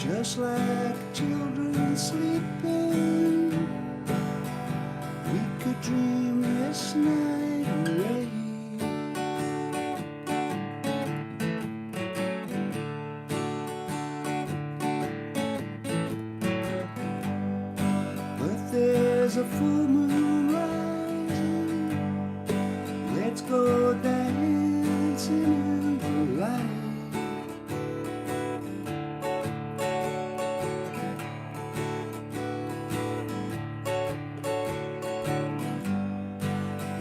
just like children sleeping. We could dream this night away. But there's a full moon rising. Let's go dancing in the light.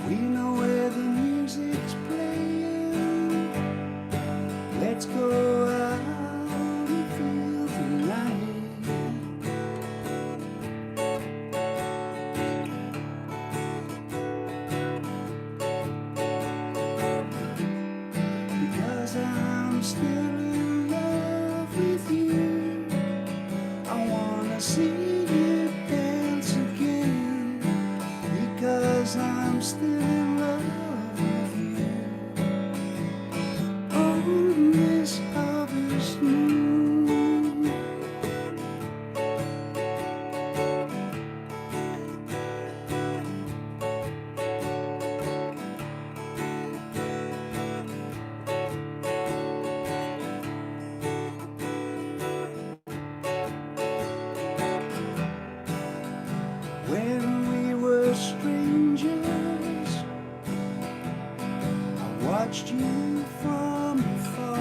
We know where the music's playing. Let's go out and feel the night. Because I'm still in love with you. I wanna see you dance again. Because I'm still in love with you. On this harvest moon. When we were strangers, I watched you from afar.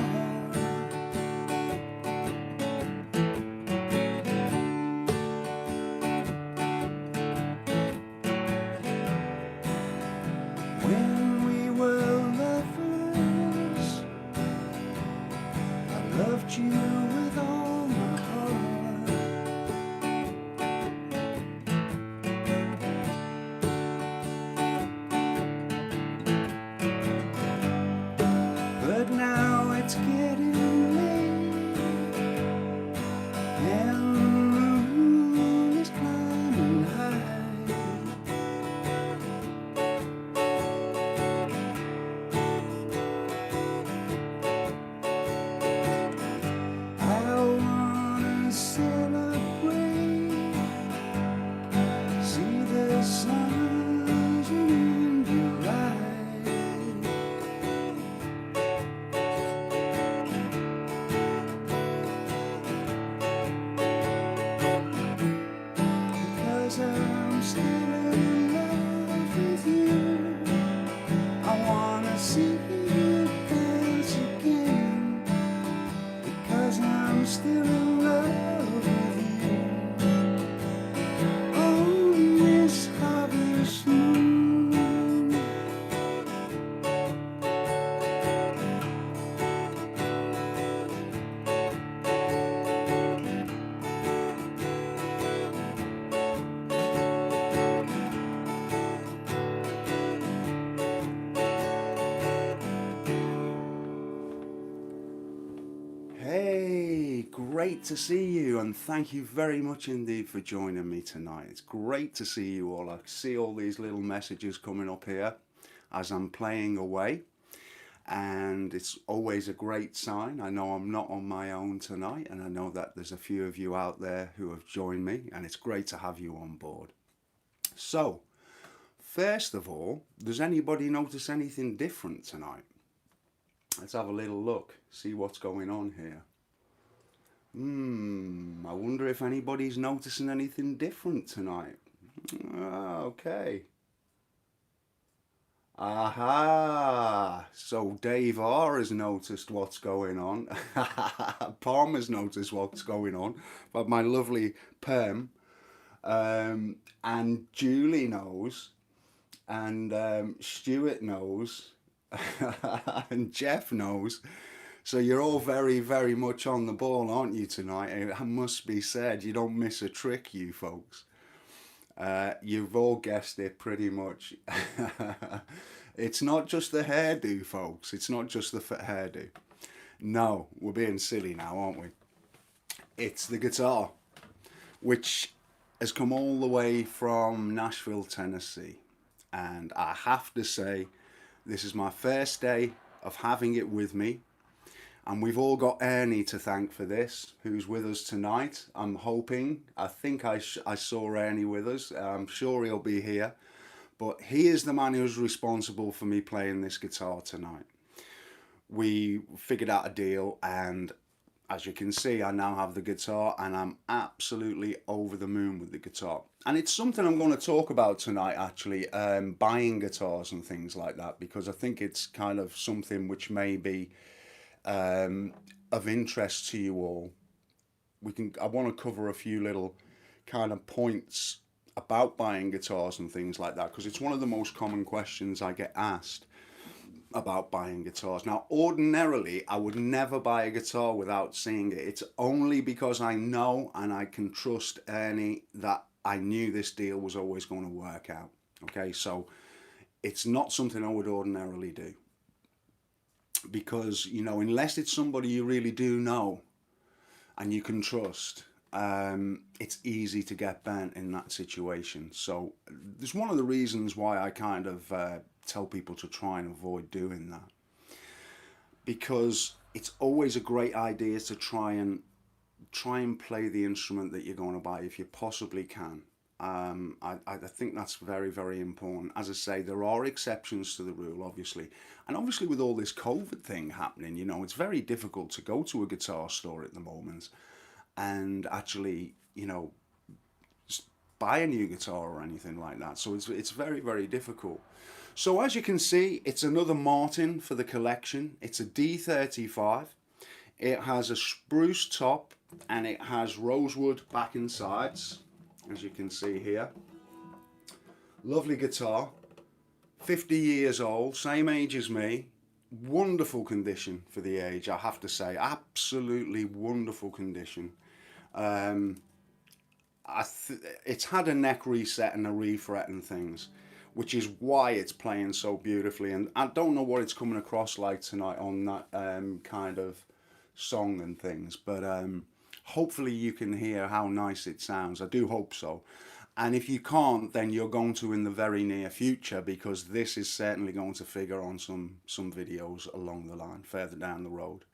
When we were lovers, I loved you with all my heart. But now it's getting late, and the moon is climbing high. I wanna celebrate, see the sunshine in your eyes. Because I'm still in love with you. I wanna see you dance again. Because I'm still in love with you. On this harvest moon. Hey, great to see you, and thank you very much indeed for joining me tonight. It's great to see you all. I see all these little messages coming up here as I'm playing away, and it's always a great sign. I know I'm not on my own tonight, and I know that there's a few of you out there who have joined me, and it's great to have you on board. So, first of all, does anybody notice anything different tonight? Let's have a little look, see what's going on here. I wonder if anybody's noticing anything different tonight. Okay. Aha! So Dave R has noticed what's going on. Palmer's noticed what's going on. But my lovely Perm. And Julie knows. And Stuart knows. And Jeff knows. So you're all very, very much on the ball, aren't you, tonight? It must be said, you don't miss a trick, you folks. You've all guessed it pretty much. It's not just the hairdo, folks. It's not just the hairdo. No, we're being silly now, aren't we? It's the guitar, which has come all the way from Nashville, Tennessee. And I have to say, this is my first day of having it with me. And we've all got Ernie to thank for this, who's with us tonight. I'm hoping, I think I saw Ernie with us. I'm sure he'll be here. But he is the man who's responsible for me playing this guitar tonight. We figured out a deal, and as you can see, I now have the guitar, and I'm absolutely over the moon with the guitar. And it's something I'm going to talk about tonight, actually, buying guitars and things like that, because I think it's kind of something which may be of interest to you all. I want to cover a few little kind of points about buying guitars and things like that, because it's one of the most common questions I get asked about buying guitars. Now, ordinarily, I would never buy a guitar without seeing it. It's only because I know and I can trust Ernie that I knew this deal was always going to work out. Okay, so it's not something I would ordinarily do, because, you know, unless it's somebody you really do know and you can trust, it's easy to get burnt in that situation. So there's one of the reasons why I kind of tell people to try and avoid doing that, because it's always a great idea to try and play the instrument that you're going to buy if you possibly can. I think that's very, very important. As I say, there are exceptions to the rule, obviously. And obviously with all this COVID thing happening, you know, it's very difficult to go to a guitar store at the moment and actually, you know, buy a new guitar or anything like that. So it's very, very difficult. So as you can see, it's another Martin for the collection. It's a D35. It has a spruce top and it has rosewood back and sides, as you can see here. Lovely guitar. 50 years old, same age as me. Wonderful condition for the age, I have to say. Absolutely wonderful condition. It's had a neck reset and a refret and things, which is why it's playing so beautifully. And I don't know what it's coming across like tonight on that kind of song and things, but hopefully you can hear how nice it sounds. I do hope so. And if you can't, then you're going to in the very near future, because this is certainly going to figure on some videos along the line, further down the road.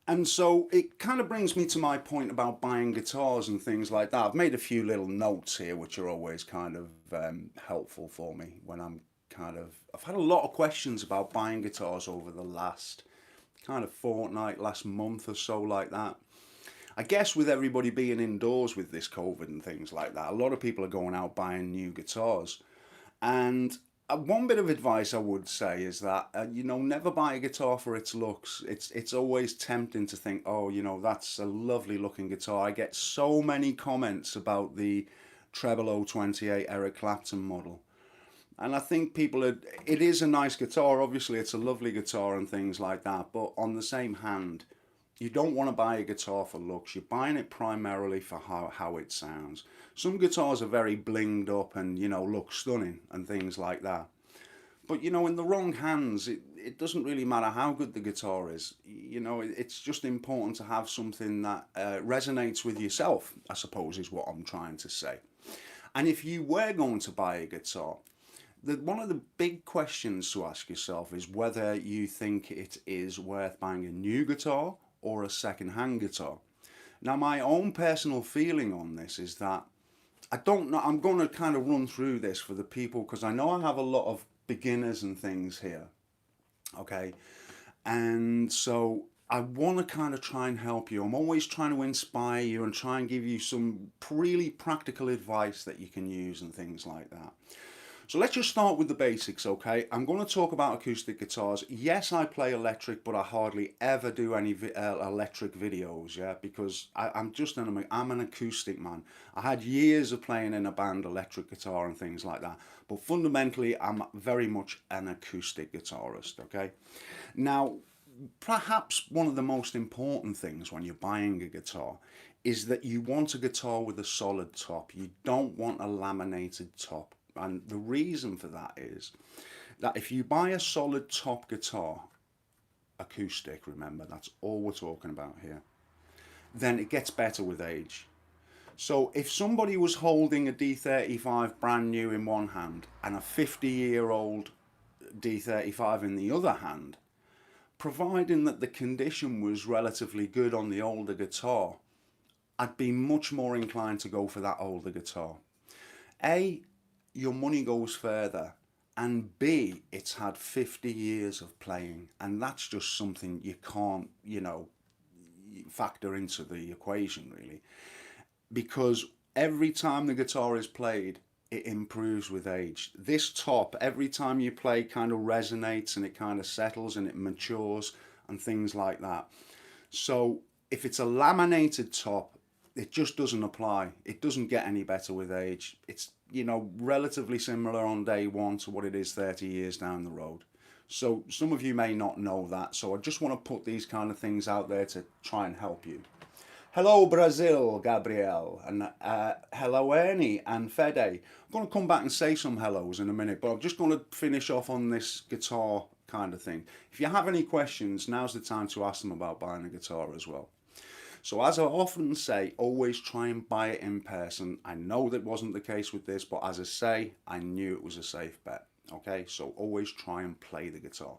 And so it kind of brings me to my point about buying guitars and things like that. I've made a few little notes here, which are always kind of helpful for me when I've had a lot of questions about buying guitars over the last kind of fortnight, last month or so, like that. I guess with everybody being indoors with this COVID and things like that, a lot of people are going out buying new guitars. And one bit of advice I would say is that, you know, never buy a guitar for its looks. It's always tempting to think, oh, you know, that's a lovely looking guitar. I get so many comments about the Treble 028 Eric Clapton model. And I think it is a nice guitar. Obviously, it's a lovely guitar and things like that. But on the same hand, you don't want to buy a guitar for looks. You're buying it primarily for how it sounds. Some guitars are very blinged up and, you know, look stunning and things like that. But, you know, in the wrong hands, it doesn't really matter how good the guitar is. You know, it's just important to have something that resonates with yourself, I suppose, is what I'm trying to say. And if you were going to buy a guitar, one of the big questions to ask yourself is whether you think it is worth buying a new guitar or a second-hand guitar. Now, my own personal feeling on this is that I don't know. I'm going to kind of run through this for the people, because I know I have a lot of beginners and things here. Okay, and so I want to kind of try and help you. I'm always trying to inspire you and try and give you some really practical advice that you can use and things like that. So let's just start with the basics, okay? I'm going to talk about acoustic guitars. Yes, I play electric, but I hardly ever do any electric videos, yeah? Because I'm an acoustic man. I had years of playing in a band, electric guitar and things like that. But fundamentally, I'm very much an acoustic guitarist, okay? Now, perhaps one of the most important things when you're buying a guitar is that you want a guitar with a solid top. You don't want a laminated top. And the reason for that is that if you buy a solid top guitar, acoustic, remember, that's all we're talking about here, then it gets better with age. So if somebody was holding a D35 brand new in one hand and a 50-year-old D35 in the other hand, providing that the condition was relatively good on the older guitar, I'd be much more inclined to go for that older guitar. A, your money goes further, and B, it's had 50 years of playing, and that's just something you can't, factor into the equation really, because every time the guitar is played, it improves with age. This top, every time you play, kind of resonates and it kind of settles and it matures and things like that. So if it's a laminated top, it just doesn't apply. It doesn't get any better with age. It's, relatively similar on day one to what it is 30 years down the road. So some of you may not know that. So I just want to put these kind of things out there to try and help you. Hello Brazil, Gabriel, and hello Ernie and Fede. I'm going to come back and say some hellos in a minute, but I'm just going to finish off on this guitar kind of thing. If you have any questions, now's the time to ask them about buying a guitar as well. So as I often say, always try and buy it in person. I know that wasn't the case with this, but as I say, I knew it was a safe bet. Okay, so always try and play the guitar,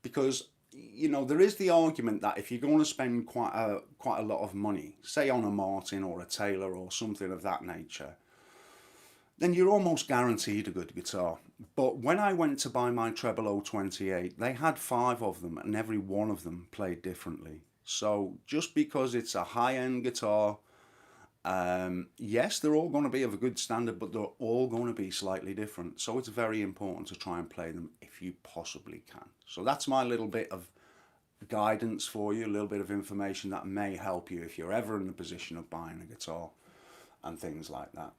because there is the argument that if you're going to spend quite a lot of money, say on a Martin or a Taylor or something of that nature, then you're almost guaranteed a good guitar. But when I went to buy my Treble 028, they had 5 of them, and every one of them played differently. So just because it's a high-end guitar, yes, they're all going to be of a good standard, but they're all going to be slightly different. So it's very important to try and play them if you possibly can. So that's my little bit of guidance for you, a little bit of information that may help you if you're ever in the position of buying a guitar and things like that.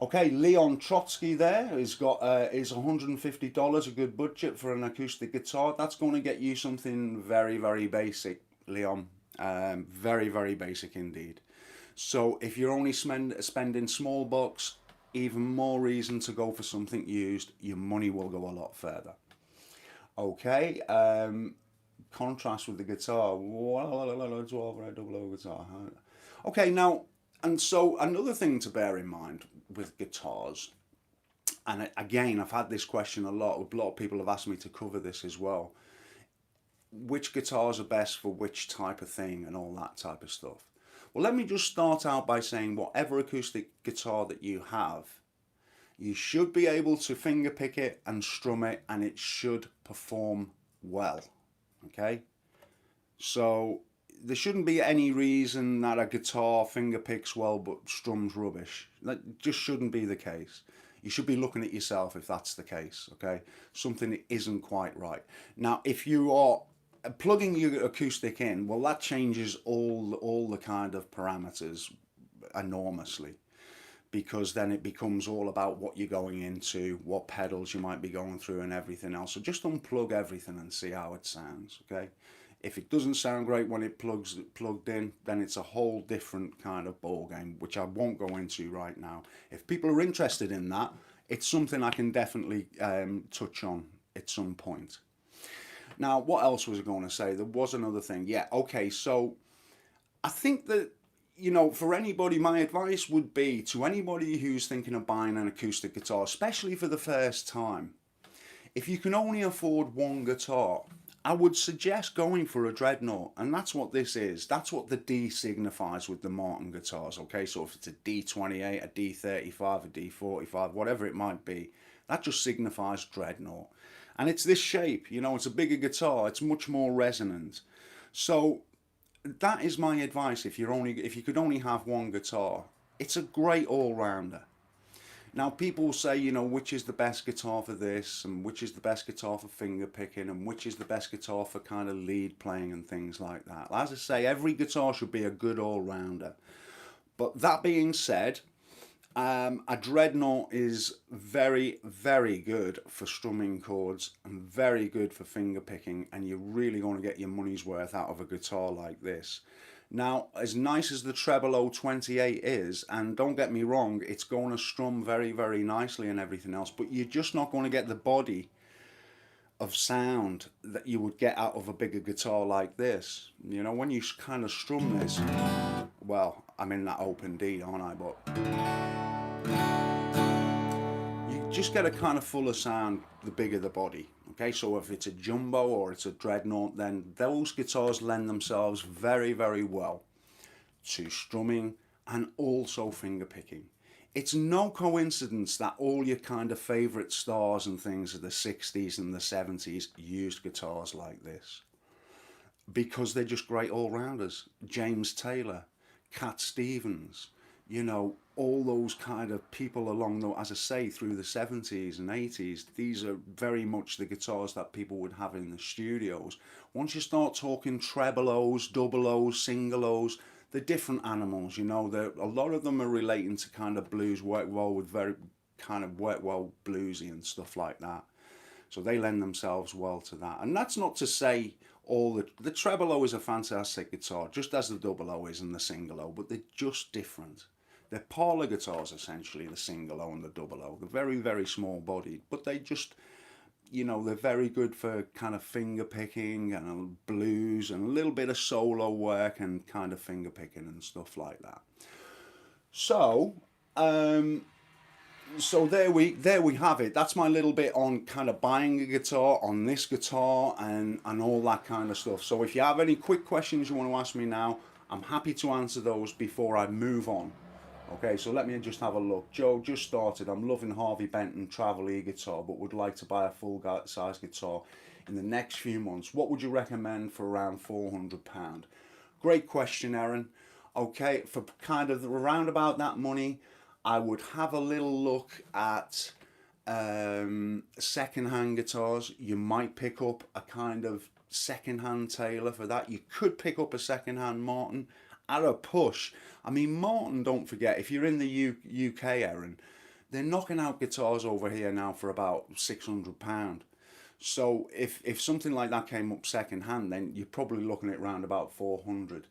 Okay, Leon Trotsky there has got is $150, a good budget for an acoustic guitar. That's going to get you something very, very basic, Leon. Very, very basic indeed. So if you're only spending small bucks, even more reason to go for something used. Your money will go a lot further. Okay, contrast with the guitar. 12 red double O guitar. Okay, now, and so another thing to bear in mind with guitars, and again, I've had this question a lot. A lot of people have asked me to cover this as well. Which guitars are best for which type of thing and all that type of stuff. Well, let me just start out by saying whatever acoustic guitar that you have, you should be able to finger pick it and strum it, and it should perform well. Okay? So there shouldn't be any reason that a guitar finger picks well but strums rubbish. That just shouldn't be the case. You should be looking at yourself if that's the case. Okay? Something isn't quite right. Now, if you are plugging your acoustic in, well, that changes all the kind of parameters enormously, because then it becomes all about what you're going into, what pedals you might be going through and everything else. So just unplug everything and see how it sounds. Okay, if it doesn't sound great when it plugged in, then it's a whole different kind of ball game, which I won't go into right now. If people are interested in that, it's something I can definitely touch on at some point. Now, what else was I going to say? There was another thing. Yeah, okay, so I think that, for anybody, my advice would be to anybody who's thinking of buying an acoustic guitar, especially for the first time, if you can only afford one guitar, I would suggest going for a Dreadnought, and that's what this is. That's what the D signifies with the Martin guitars, okay? So if it's a D28, a D35, a D45, whatever it might be, that just signifies Dreadnought. And it's this shape, it's a bigger guitar, it's much more resonant. So that is my advice. If you could only have one guitar, it's a great all-rounder. Now, people say, which is the best guitar for this, and which is the best guitar for finger picking, and which is the best guitar for kind of lead playing and things like that. As I say, every guitar should be a good all-rounder. But that being said, a Dreadnought is very, very good for strumming chords and very good for finger picking, and you're really going to get your money's worth out of a guitar like this. Now, as nice as the Treble 028 is, and don't get me wrong, it's going to strum very, very nicely and everything else, but you're just not going to get the body of sound that you would get out of a bigger guitar like this. When you kind of strum this, well, I'm in that open D, aren't I? But you just get a kind of fuller sound the bigger the body. Okay, so if it's a jumbo or it's a dreadnought, then those guitars lend themselves very, very well to strumming and also finger picking. It's no coincidence that all your kind of favourite stars and things of the 60s and the 70s used guitars like this, because they're just great all-rounders. James Taylor, Cat Stevens, you know, all those kind of people along the, as I say, through the 70s and 80s, these are very much the guitars that people would have in the studios. Once you start talking treble O's, double O's, single O's, they're different animals, you know. A lot of them are relating to kind of blues, work well with very kind of work well bluesy and stuff like that. So they lend themselves well to that. And that's not to say all the treble O is a fantastic guitar, just as the double O is and the single O, but they're just different. They're parlour guitars essentially, the single O and the double O. They're very, very small bodied, but they just, you know, they're very good for kind of finger picking and blues and a little bit of solo work and kind of finger picking and stuff like that. So, so there we have it. That's my little bit on kind of buying a guitar, on this guitar and all that kind of stuff. So if you have any quick questions you want to ask me now, I'm happy to answer those before I move on. Okay, so let me just have a look. Joe, just started. I'm loving Harvey Benton Travel E-guitar, but would like to buy a full size guitar in the next few months. What would you recommend for around £400? Great question, Aaron. Okay, for kind of around about that money, I would have a little look at second-hand guitars. You might pick up a kind of second-hand Taylor for that. You could pick up a second-hand Martin at a push. I mean, Martin, don't forget, if you're in the UK, Aaron, they're knocking out guitars over here now for about £600. So if something like that came up second-hand, then you're probably looking at around about 400.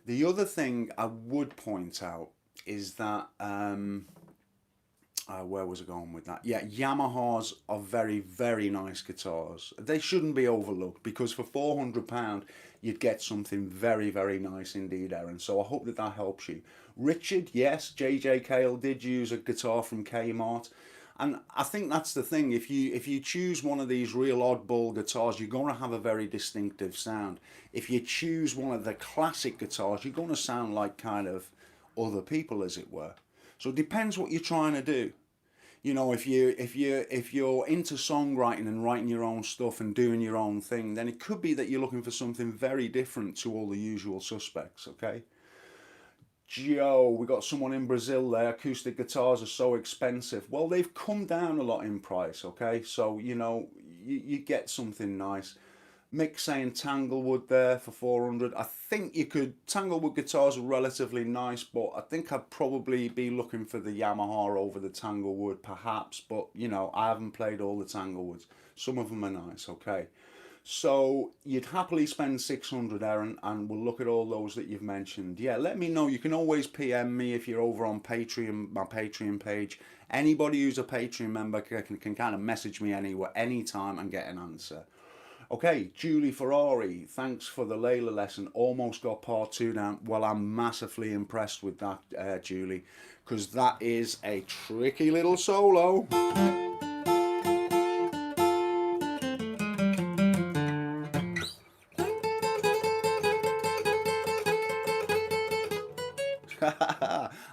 The other thing I would point out is that where was I going with that? Yeah, Yamahas are very, very nice guitars. They shouldn't be overlooked, because for £400 you'd get something very, very nice indeed, Aaron. So I hope that that helps you. Richard, yes, JJ Cale did use a guitar from Kmart. And I think that's the thing. If you choose one of these real oddball guitars, you're going to have a very distinctive sound. If you choose one of the classic guitars, you're going to sound like kind of other people, as it were. So it depends what you're trying to do. You know, if you're into songwriting and writing your own stuff and doing your own thing, then it could be that you're looking for something very different to all the usual suspects. Okay. Joe, we got someone in Brazil there. Acoustic guitars are so expensive. Well, they've come down a lot in price, okay? So, you know, you get something nice. Mick saying Tanglewood there for 400. I think you could, Tanglewood guitars are relatively nice, but I think I'd probably be looking for the Yamaha over the Tanglewood, perhaps. But, you know, I haven't played all the Tanglewoods. Some of them are nice, okay? So you'd happily spend 600, Aaron, and we'll look at all those that you've mentioned. Yeah, let me know. You can always PM me if you're over on Patreon, my Patreon page. Anybody who's a Patreon member can kind of message me anywhere, anytime, and get an answer. Okay, Julie Ferrari, thanks for the Layla lesson. Almost got part 2 down. Well, I'm massively impressed with that, Julie, because that is a tricky little solo.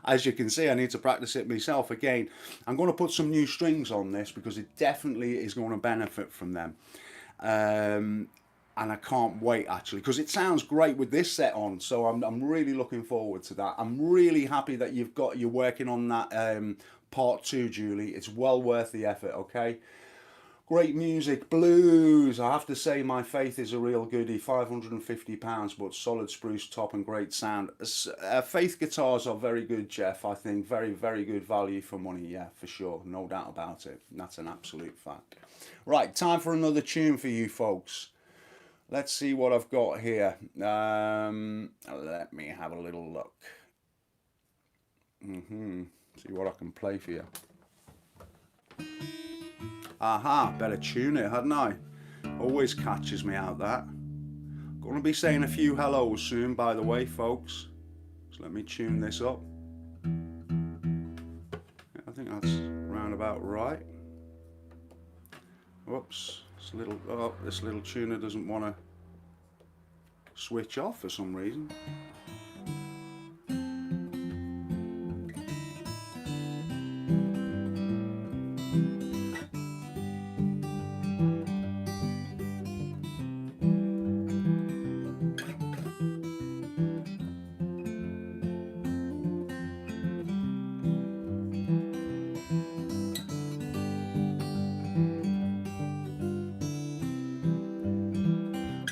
As you can see, I need to practice it myself again. I'm going to put some new strings on this because it definitely is going to benefit from them. And I can't wait, actually, because it sounds great with this set on. So I'm really looking forward to that. I'm really happy that you're working on that part 2, Julie. It's well worth the effort, okay? Great music, blues. I have to say, My Faith is a real goodie. £550, but solid spruce top and great sound. Faith guitars are very good, Jeff. I think very, very good value for money. Yeah, for sure, no doubt about it. That's an absolute fact. Right, time for another tune for you folks. Let's see what I've got here. Let me have a little look. See what I can play for you. Aha, better tune it, hadn't I? Always catches me out, that. Gonna be saying a few hellos soon, by the way, folks. So let me tune this up. Yeah, I think that's round about right. Whoops, This little tuner doesn't want to switch off for some reason.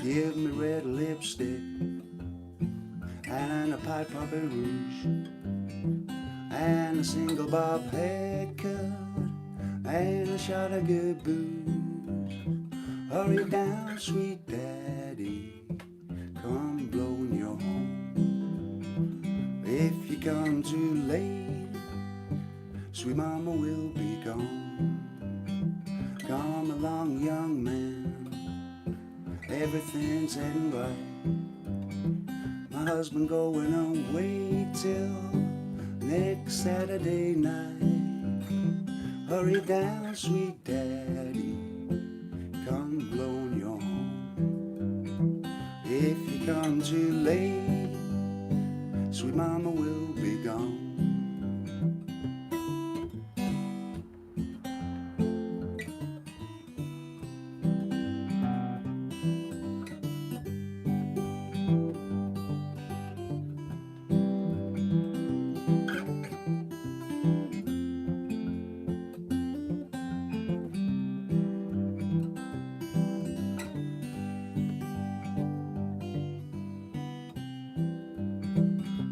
Give me red lipstick and a pipe of rouge and a single bob haircut and a shot of good booze. Hurry down, sweet daddy, come blowing your horn. If you come too late, sweet mama will be gone. Come along, young man, everything's heading right. My husband going away till next Saturday night. Hurry down, sweet daddy, come blow your horn. If you come too late, sweet mama will be gone.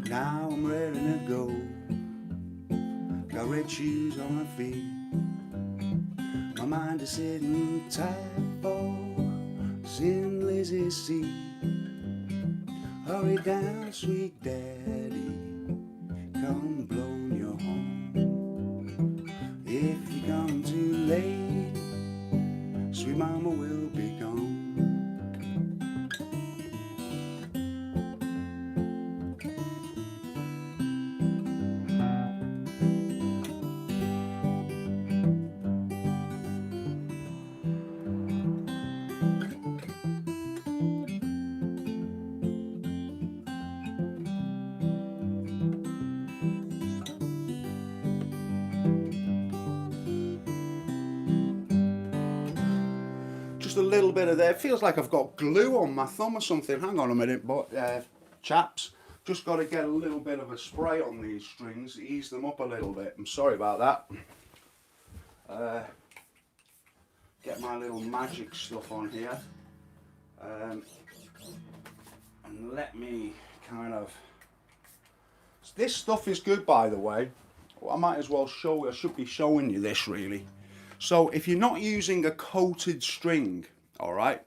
Now I'm ready to go. Got red shoes on my feet. My mind is sitting tight for sin lazy seat. Hurry down, sweet daddy, come blow your horn. If you come too late, sweet mama will be gone. Just a little bit of there. It feels like I've got glue on my thumb or something. Hang on a minute, but chaps, just got to get a little bit of a spray on these strings, ease them up a little bit. I'm sorry about that. Get my little magic stuff on here, and let me kind of. This stuff is good, by the way. I might as well show you. I should be showing you this really. So if you're not using a coated string, all right,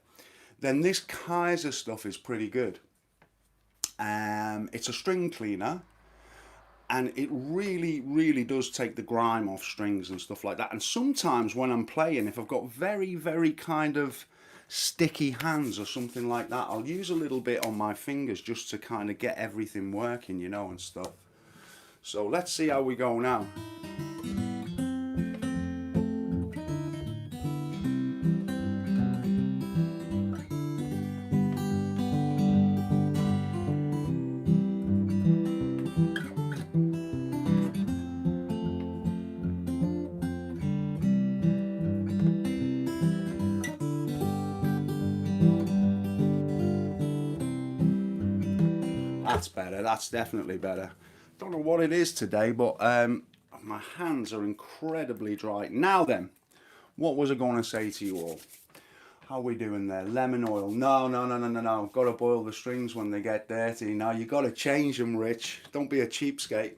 then this Kaiser stuff is pretty good. It's a string cleaner, and it really does take the grime off strings and stuff like that. And sometimes when I'm playing, if I've got very kind of sticky hands or something like that, I'll use a little bit on my fingers just to kind of get everything working, you know, and stuff. So let's see how we go now. That's better, that's definitely better. Don't know what it is today, but my hands are incredibly dry. Now then, what was I going to say to you all? How are we doing there? Lemon oil. No. Got to boil the strings when they get dirty. Now you got to change them, Rich. Don't be a cheapskate.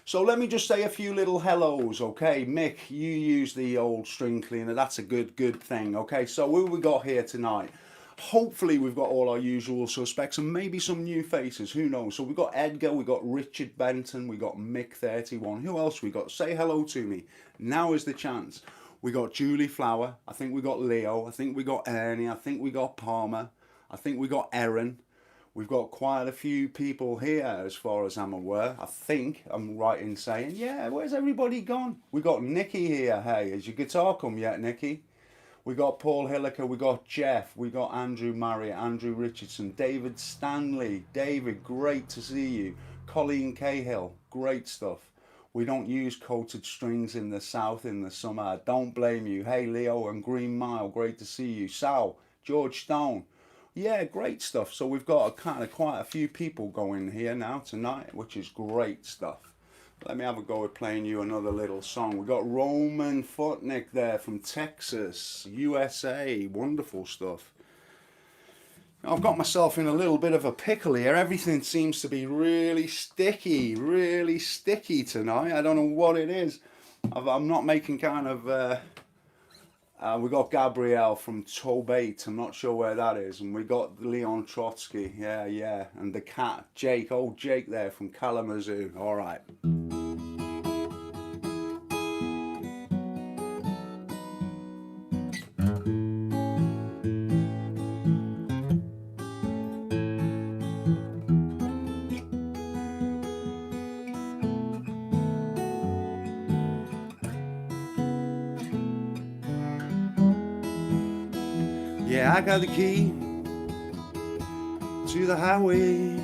So let me just say a few little hellos, okay? Mick, you use the old string cleaner. That's a good thing, okay? So who we got here tonight? Hopefully we've got all our usual suspects and maybe some new faces, who knows. So we've got Edgar, we've got Richard Benton, we've got Mick31. Who else we got? Say hello to me. Now is the chance. We got Julie Flower, I think we got Leo, I think we got Ernie, I think we got Palmer, I think we got Erin. We've got quite a few people here as far as I'm aware. I think I'm right in saying, yeah, where's everybody gone? We got Nikki here. Hey, has your guitar come yet, Nikki? We got Paul Hilliker, we got Jeff, we got Andrew Marriott, Andrew Richardson, David Stanley. David, great to see you. Colleen Cahill, great stuff. We don't use coated strings in the south in the summer. I don't blame you. Hey, Leo and Green Mile, great to see you. Sal, George Stone. Yeah, great stuff. So we've got quite a few people going here now tonight, which is great stuff. Let me have a go at playing you another little song. We've got Roman Futnik there from Texas, USA. Wonderful stuff. I've got myself in a little bit of a pickle here. Everything seems to be really sticky tonight. I don't know what it is. I'm not making we got Gabrielle from Tobate. I'm not sure where that is. And we got Leon Trotsky. Yeah. And the cat, Jake. Old Jake there from Kalamazoo. All right. Yeah, I got the key to the highway,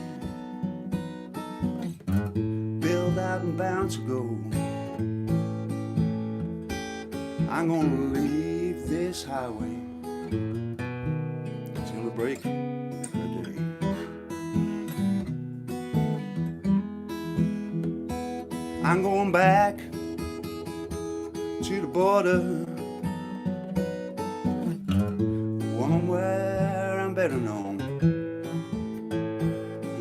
built out and bound to go. I'm gonna leave this highway till the break of day. I'm going back to the border, where I'm better known.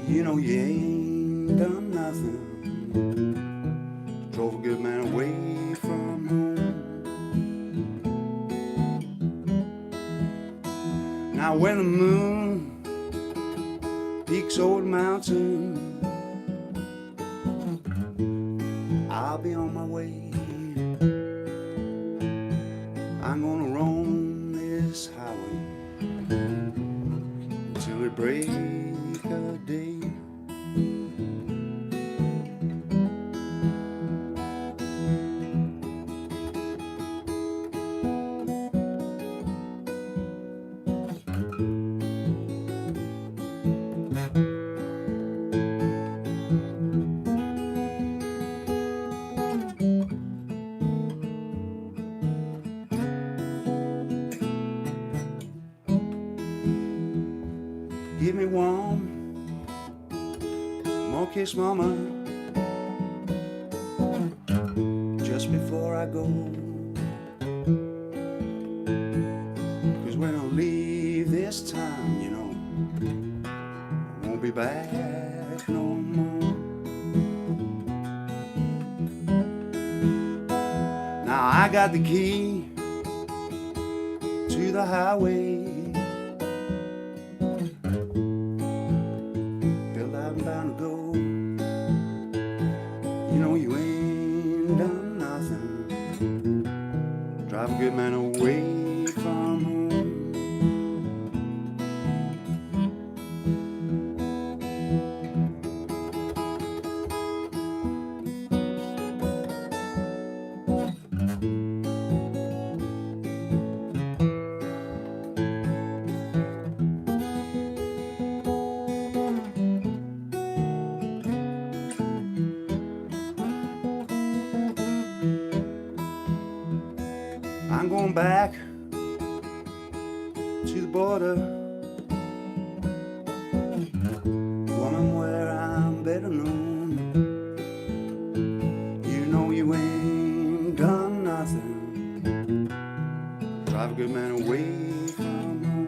You know you ain't done nothing, drove a good man away from home. Now when the moon peaks over the mountain, I'll be on my way. I'm gonna roam this highway till the break of day. Give me one more kiss, mama, just before I go. 'Cause when I leave this time, you know, I won't be back no more. Now I got the key to the highway, bound to go. You know you ain't done nothing, drive a good man away from home. I'm going back to the border, woman, where I'm better known. You know you ain't done nothing, drive a good man away from home.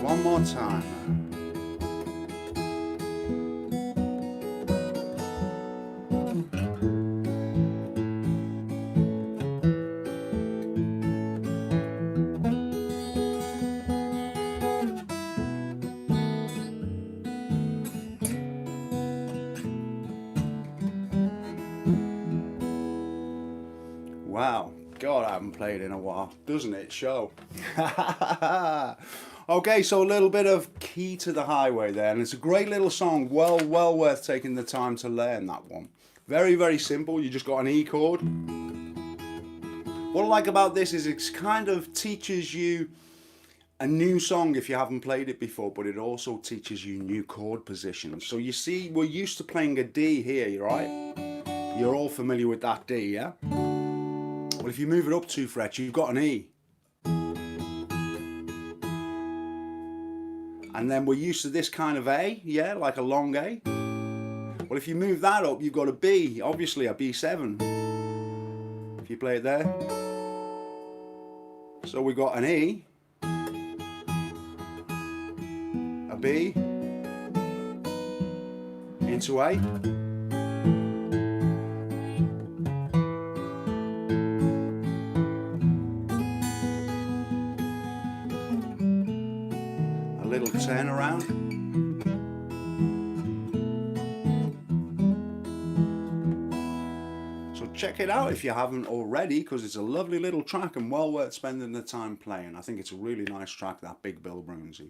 One more time. Wow, God, I haven't played in a while, doesn't it show? Okay, so a little bit of Key to the Highway there, and it's a great little song, well worth taking the time to learn that one. Very, very simple. You just got an E chord. What I like about this is it kind of teaches you a new song if you haven't played it before, but it also teaches you new chord positions. So you see, we're used to playing a D here, right? You're all familiar with that D, yeah? Well, if you move it up 2 frets, you've got an E. And then we're used to this kind of A, yeah, like a long A. Well, if you move that up, you've got a B, obviously a B7. If you play it there. So we've got an E, a B, into A. A little turnaround. So check it out if you haven't already, because it's a lovely little track and well worth spending the time playing. I think it's a really nice track, that Big Bill Broonzy.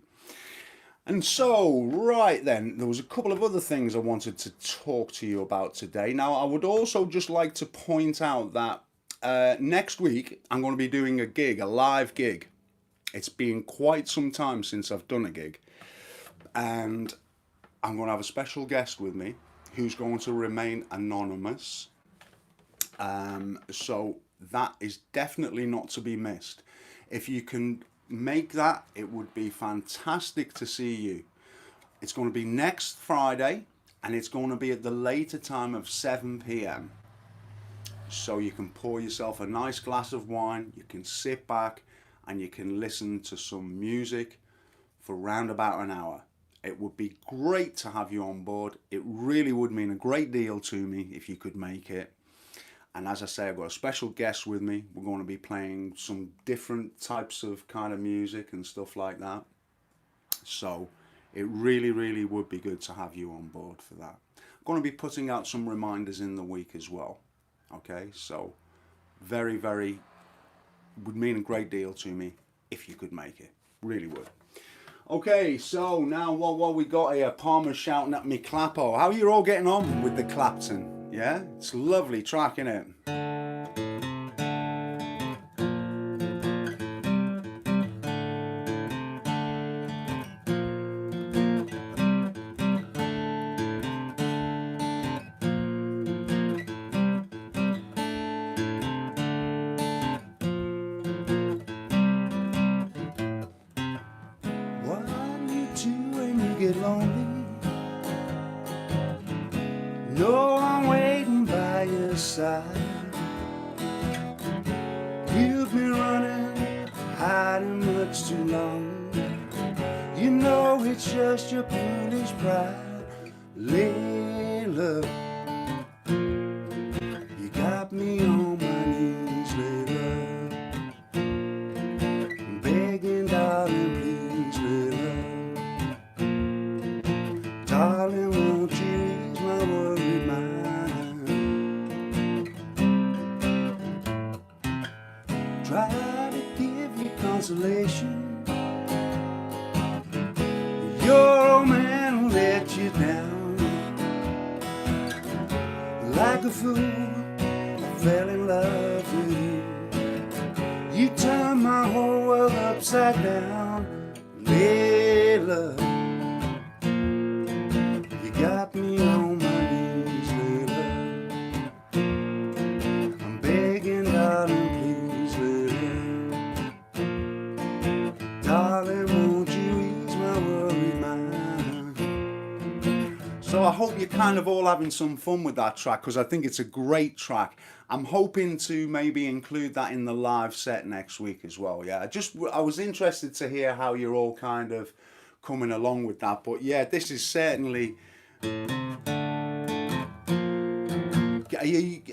And so, right then, there was a couple of other things I wanted to talk to you about today. Now, I would also just like to point out that next week I'm going to be doing a gig, a live gig. It's been quite some time since I've done a gig. And I'm going to have a special guest with me who's going to remain anonymous. So that is definitely not to be missed. If you can make that, it would be fantastic to see you. It's going to be next Friday, and it's going to be at the later time of 7 p.m. So you can pour yourself a nice glass of wine, you can sit back, and you can listen to some music for round about an hour. It would be great to have you on board. It really would mean a great deal to me if you could make it. And as I say, I've got a special guest with me. We're going to be playing some different types of kind of music and stuff like that. So it really, really would be good to have you on board for that. I'm going to be putting out some reminders in the week as well. Okay, so very, very would mean a great deal to me if you could make it. Really would. Okay, so now what we got here? Palmer's shouting at me Clappo. How are you all getting on with the Clapton? Yeah, it's a lovely track, isn't it? What do you do when you get lonely? No one waiting by your side. You've been running, hiding much too long. You know it's just your foolish pride. Layla, you got me on my knees, Layla. I'm begging, darling, please, Layla. Darling, won't you ease my worried mind? Try to give you consolation. Your old man will let you down. Like a fool, I fell in love with you. You turned my whole world upside down. Layla, you got me on my knees, Layla. I'm begging, darling, please, Layla. Darling, won't you ease my worried mind? So I hope you're kind of all having some fun with that track, because I think it's a great track. I'm hoping to maybe include that in the live set next week as well. Yeah, I was interested to hear how you're all kind of coming along with that. But yeah, this is certainly.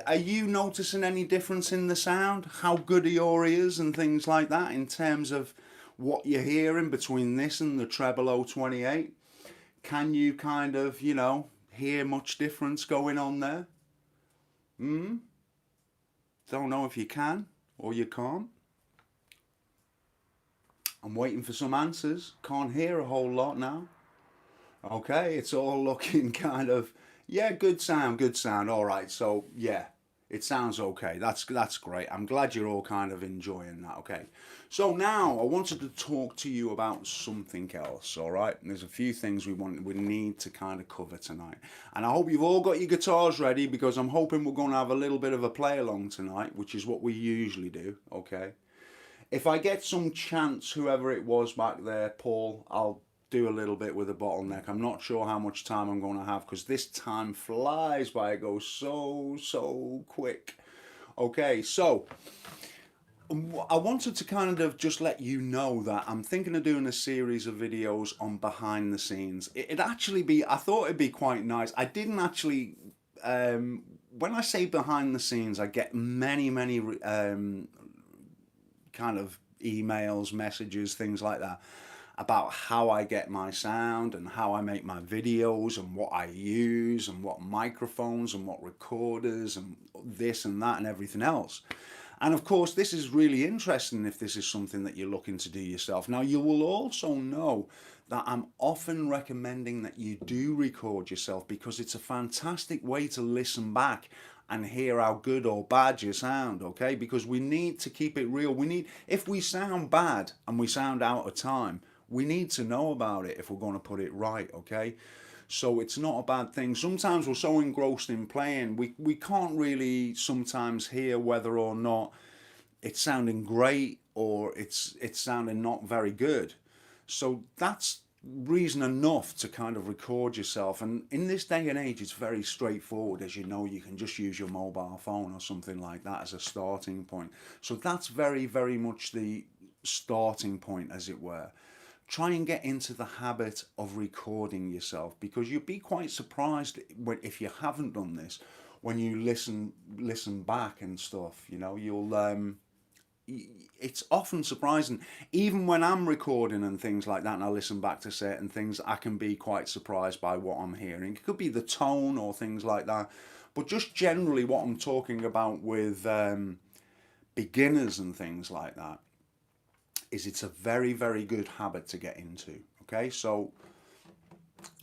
Are you noticing any difference in the sound? How good are your ears and things like that in terms of what you're hearing between this and the treble 028? Can you kind of, hear much difference going on there? Don't know if you can or you can't. I'm waiting for some answers. Can't hear a whole lot now. Okay, it's all looking kind of Yeah, good sound, good sound. All right, so yeah, it sounds okay. That's great. I'm glad you're all kind of enjoying that. Okay, so now I wanted to talk to you about something else. All right, and there's a few things we need to kind of cover tonight, and I hope you've all got your guitars ready because I'm hoping we're going to have a little bit of a play along tonight, which is what we usually do. Okay, if I get some chance, whoever it was back there, Paul, I'll do a little bit with a bottleneck. I'm not sure how much time I'm going to have because this time flies by. It goes so quick. Okay, so I wanted to kind of just let you know that I'm thinking of doing a series of videos on behind the scenes. It'd actually be, I thought it'd be quite nice. I didn't actually, when I say behind the scenes, I get many kind of emails, messages, things like that about how I get my sound and how I make my videos and what I use and what microphones and what recorders and this and that and everything else. And of course, this is really interesting if this is something that you're looking to do yourself. Now, you will also know that I'm often recommending that you do record yourself because it's a fantastic way to listen back and hear how good or bad you sound, okay? Because we need to keep it real. If we sound bad and we sound out of time, we need to know about it if we're going to put it right, okay? So it's not a bad thing. Sometimes we're so engrossed in playing, we can't really sometimes hear whether or not it's sounding great or it's sounding not very good. So that's reason enough to kind of record yourself. And in this day and age, it's very straightforward. As you know, you can just use your mobile phone or something like that as a starting point. So that's very much the starting point, as it were. Try and get into the habit of recording yourself because you'll be quite surprised if you haven't done this when you listen back and stuff. You know, it's often surprising. Even when I'm recording and things like that and I listen back to certain things, I can be quite surprised by what I'm hearing. It could be the tone or things like that, but just generally what I'm talking about with beginners and things like that is it's a very good habit to get into. Okay, so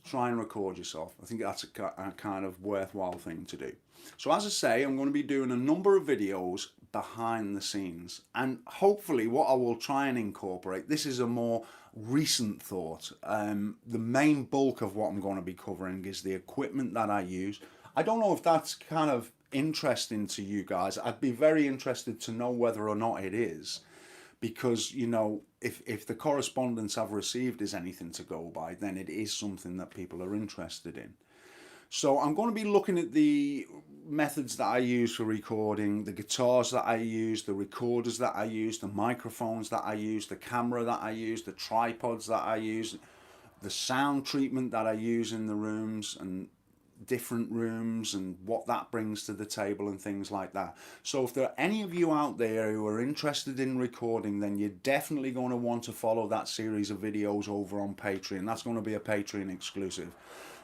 try and record yourself. I think that's a kind of worthwhile thing to do. So as I say, I'm going to be doing a number of videos behind the scenes, and hopefully what I will try and incorporate, this is a more recent thought. The main bulk of what I'm going to be covering is the equipment that I use. I don't know if that's kind of interesting to you guys. I'd be very interested to know whether or not it is, because you know, if the correspondence I've received is anything to go by, then it is something that people are interested in. So I'm going to be looking at the methods that I use for recording, the guitars that I use, the recorders that I use, the microphones that I use, the camera that I use, the tripods that I use, the sound treatment that I use in the rooms and different rooms and what that brings to the table and things like that. So if there are any of you out there who are interested in recording, then you're definitely going to want to follow that series of videos over on Patreon. That's going to be a Patreon exclusive.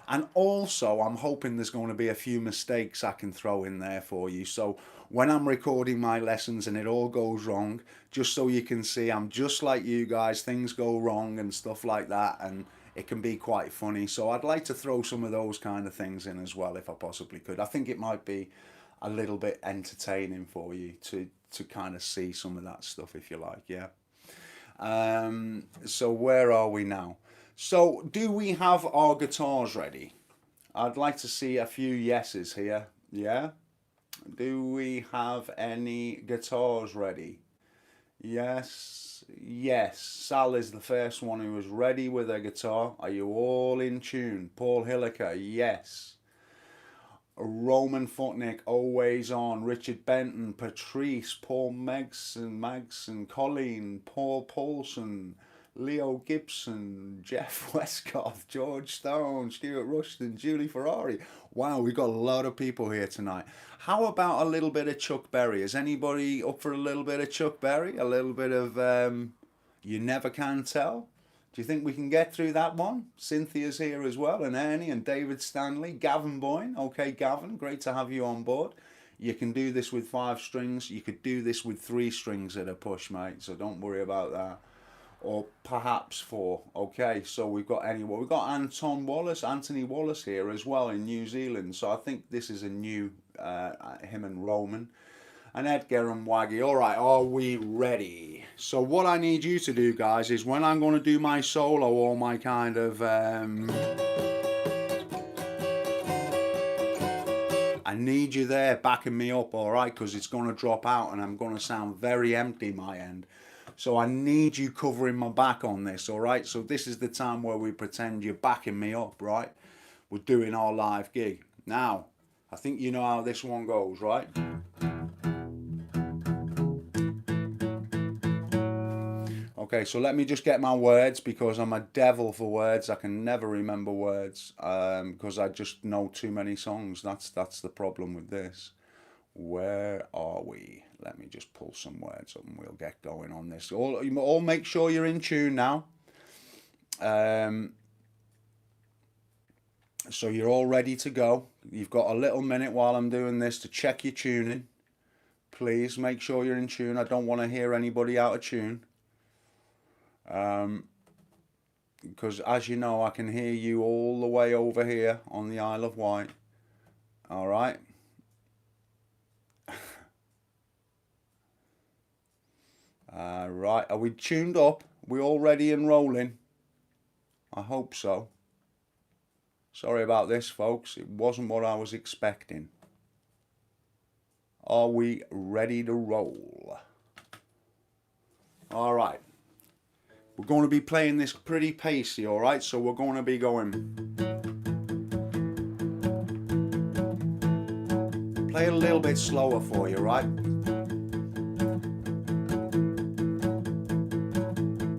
And also, I'm hoping there's going to be a few mistakes I can throw in there for you. So when I'm recording my lessons and it all goes wrong, just so you can see I'm just like you guys, things go wrong and stuff like that, and it can be quite funny. So I'd like to throw some of those kind of things in as well if I possibly could. I think it might be a little bit entertaining for you to kind of see some of that stuff, if you like, yeah. So where are we now? So do we have our guitars ready? I'd like to see a few yeses here. Yeah? Do we have any guitars ready? Yes. Yes. Sal is the first one who was ready with a guitar. Are you all in tune? Paul Hilliker, yes. Roman Futnik, always on. Richard Benton, Patrice, Paul Megson, Colleen, Paul Paulson, Leo Gibson, Jeff Westcott, George Stone, Stuart Rushton, Julie Ferrari. Wow, we've got a lot of people here tonight. How about a little bit of Chuck Berry? Is anybody up for a little bit of Chuck Berry? A little bit of You Never Can Tell? Do you think we can get through that one? Cynthia's here as well, and Ernie and David Stanley. Gavin Boyne. Okay, Gavin, great to have you on board. You can do this with 5 strings. You could do this with 3 strings at a push, mate, so don't worry about that. or perhaps 4. Okay, so we've got we've got Anthony Wallace here as well in New Zealand. So I think this is a new him and Roman. And Edgar and Waggy. All right, are we ready? So what I need you to do, guys, is when I'm going to do my solo or my kind of I need you there backing me up, all right, because it's going to drop out and I'm going to sound very empty my end. So I need you covering my back on this, all right? So this is the time where we pretend you're backing me up, right? We're doing our live gig. Now, I think you know how this one goes, right? Okay, so let me just get my words, because I'm a devil for words. I can never remember words because I just know too many songs. That's the problem with this. Where are we? Let me just pull some words up and we'll get going on this. All make sure you're in tune now. So you're all ready to go. You've got a little minute while I'm doing this to check your tuning. Please make sure you're in tune. I don't want to hear anybody out of tune. Because as you know, I can hear you all the way over here on the Isle of Wight. All right. Right, are we tuned up? We all ready and rolling? I hope so. Sorry about this, folks. It wasn't what I was expecting. Are we ready to roll? All right. We're going to be playing this pretty pacey, all right? So we're going to be going. Play it a little bit slower for you, right?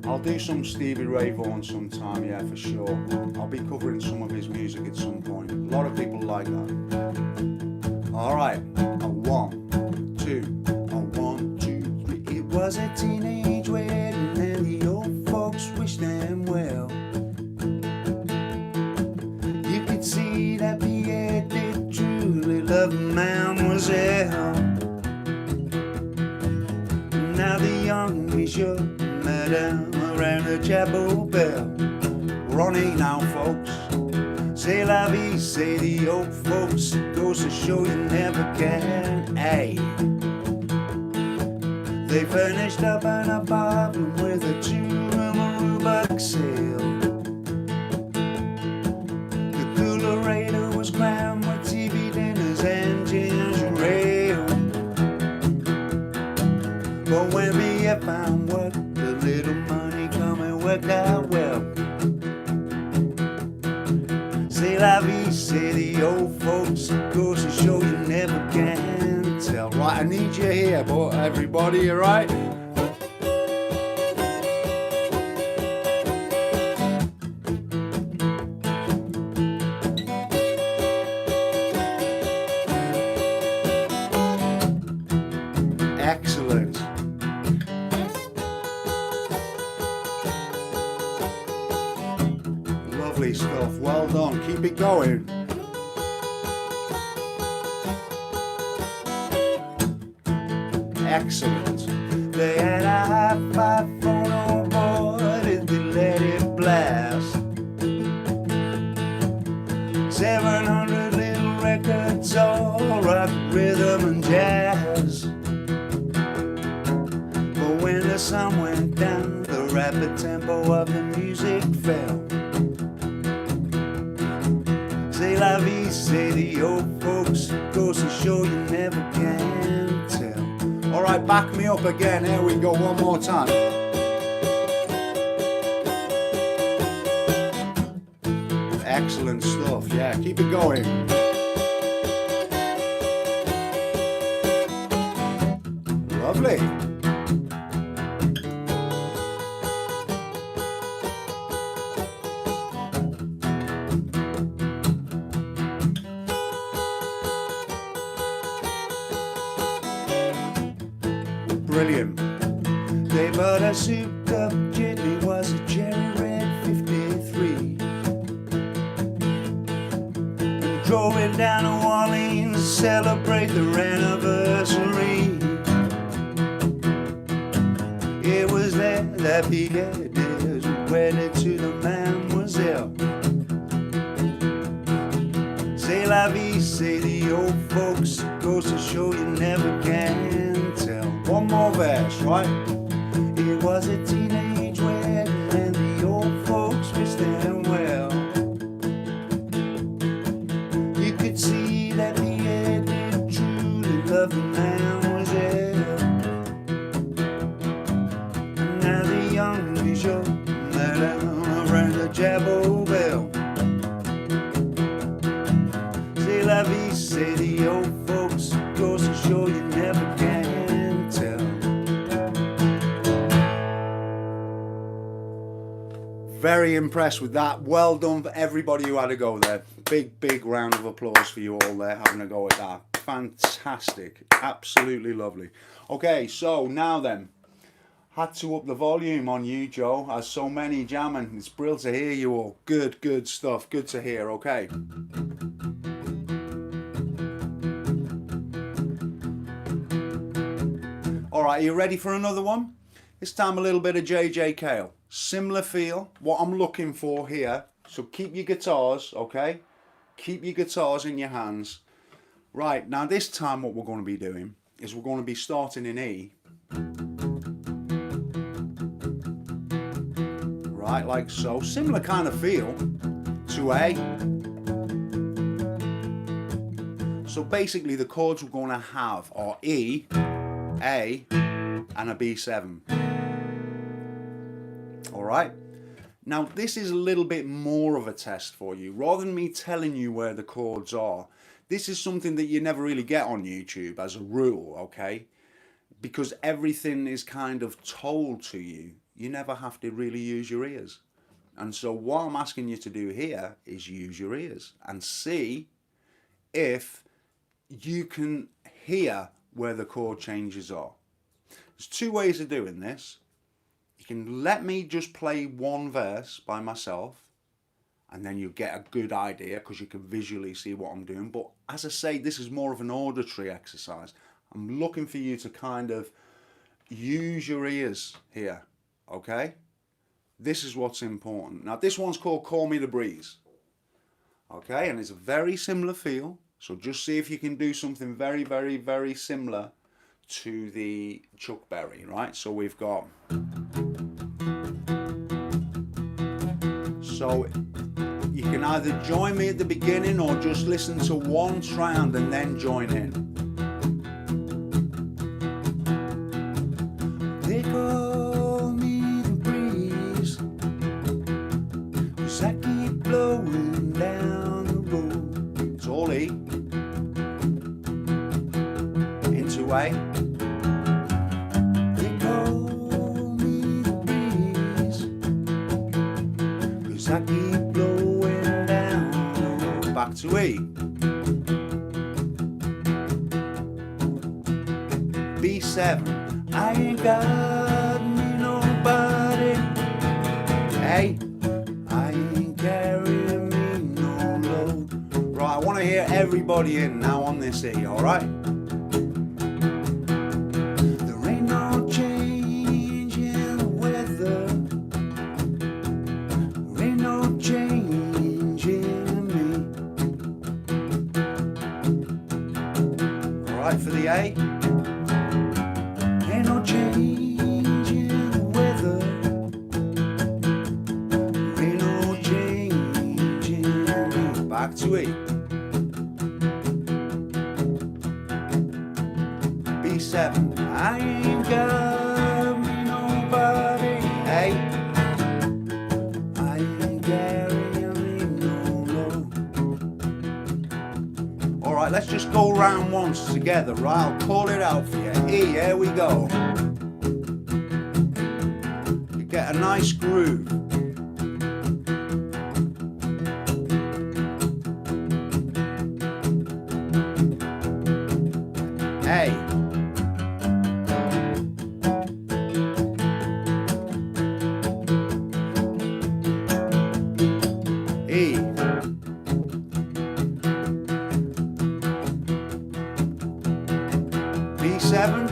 I'll do some Stevie Ray Vaughan sometime, yeah, for sure. I'll be covering some of his music at some point. A lot of people like that. All right, a 1, 2, a 1, 2, 3. It was a teenage wedding and the old folks wished them well. You could see that Pierre did truly love Mademoiselle. Now the young monsieur, madame, around the chapel bell. Running now, folks. C'est la vie, say the old folks. It goes to show you never can. Hey. They furnished up an apartment with a 2-room Rubik sale. The coolerator was crammed with TV dinners and ginger ale. But when BF found work, the little money come and work out well. C'est la vie, say the old folks. It goes to show you never can tell. Right, I need you here, but everybody, you right? Excellent. Lovely stuff. Well done. Keep it going. Excellent. They had a hi-fi phone on board and they let it blast. 700 little records, all rock, rhythm and jazz. But when the sun went down, the rapid tempo of the music fell. C'est la vie, say the old folks. Goes to show you never can tell. All right, back me up again. Here we go, one more time. Excellent stuff. Yeah, keep it going. Lovely. Brilliant. They bought a souped up jet, it was a cherry red 53. And drove it down to Orleans to celebrate their anniversary. It was there that Pierre did credit to the mademoiselle. C'est la vie, say the old folks. Goes to show you never can tell. One more verse, right? It was a teenage wedding and the old folks wished them well. You could see that the head did truly love the mademoiselle. And now the young Bijou Madame rang the jabot bell. C'est la vie, say the old folks. Goes to show you never can tell. Very impressed with that. Well done for everybody who had a go there. Big round of applause for you all there having a go at that. Fantastic. Absolutely lovely. Okay, so now then. Had to up the volume on you, Joe, as so many jamming. It's brilliant to hear you all. Good stuff. Good to hear, okay. Alright, are you ready for another one? This time a little bit of JJ Cale. Similar feel, what I'm looking for here. So keep your guitars, okay? Keep your guitars in your hands. Right, now this time what we're going to be doing is we're going to be starting in E. Right, like so. Similar kind of feel to A. So basically the chords we're going to have are E, A, and a B7. Alright? Now this is a little bit more of a test for you. Rather than me telling you where the chords are, this is something that you never really get on YouTube as a rule, okay? Because everything is kind of told to you. You never have to really use your ears. And so what I'm asking you to do here is use your ears and see if you can hear where the chord changes are. There's two ways of doing this. You can let me just play one verse by myself and then you get a good idea because you can visually see what I'm doing. But as I say, this is more of an auditory exercise. I'm looking for you to kind of use your ears here, okay? This is what's important. Now this one's called Call Me the Breeze, okay? And it's a very similar feel. So just see if you can do something very similar to the Chuck Berry, right? So we've got... So you can either join me at the beginning or just listen to one strand and then join in. They call me the breeze, 'cause I keep blowing down the road. It's all E. Into A. They call me the breeze, 'cause I keep blowing down the road. Back to E. B7. I ain't got me nobody. Hey, I ain't carrying me no load. Right, I want to hear everybody in now on this E, alright? There ain't no change in the weather. There ain't no change in me. Alright, for the A. Ain't no change in the weather. Ain't no change in me. Back to E. B7. I ain't got me nobody. Hey, I ain't carrying me no load. Alright, let's just go round once together, right? I'll call it out for you. E, here we go. You get a nice groove. A. E. B7.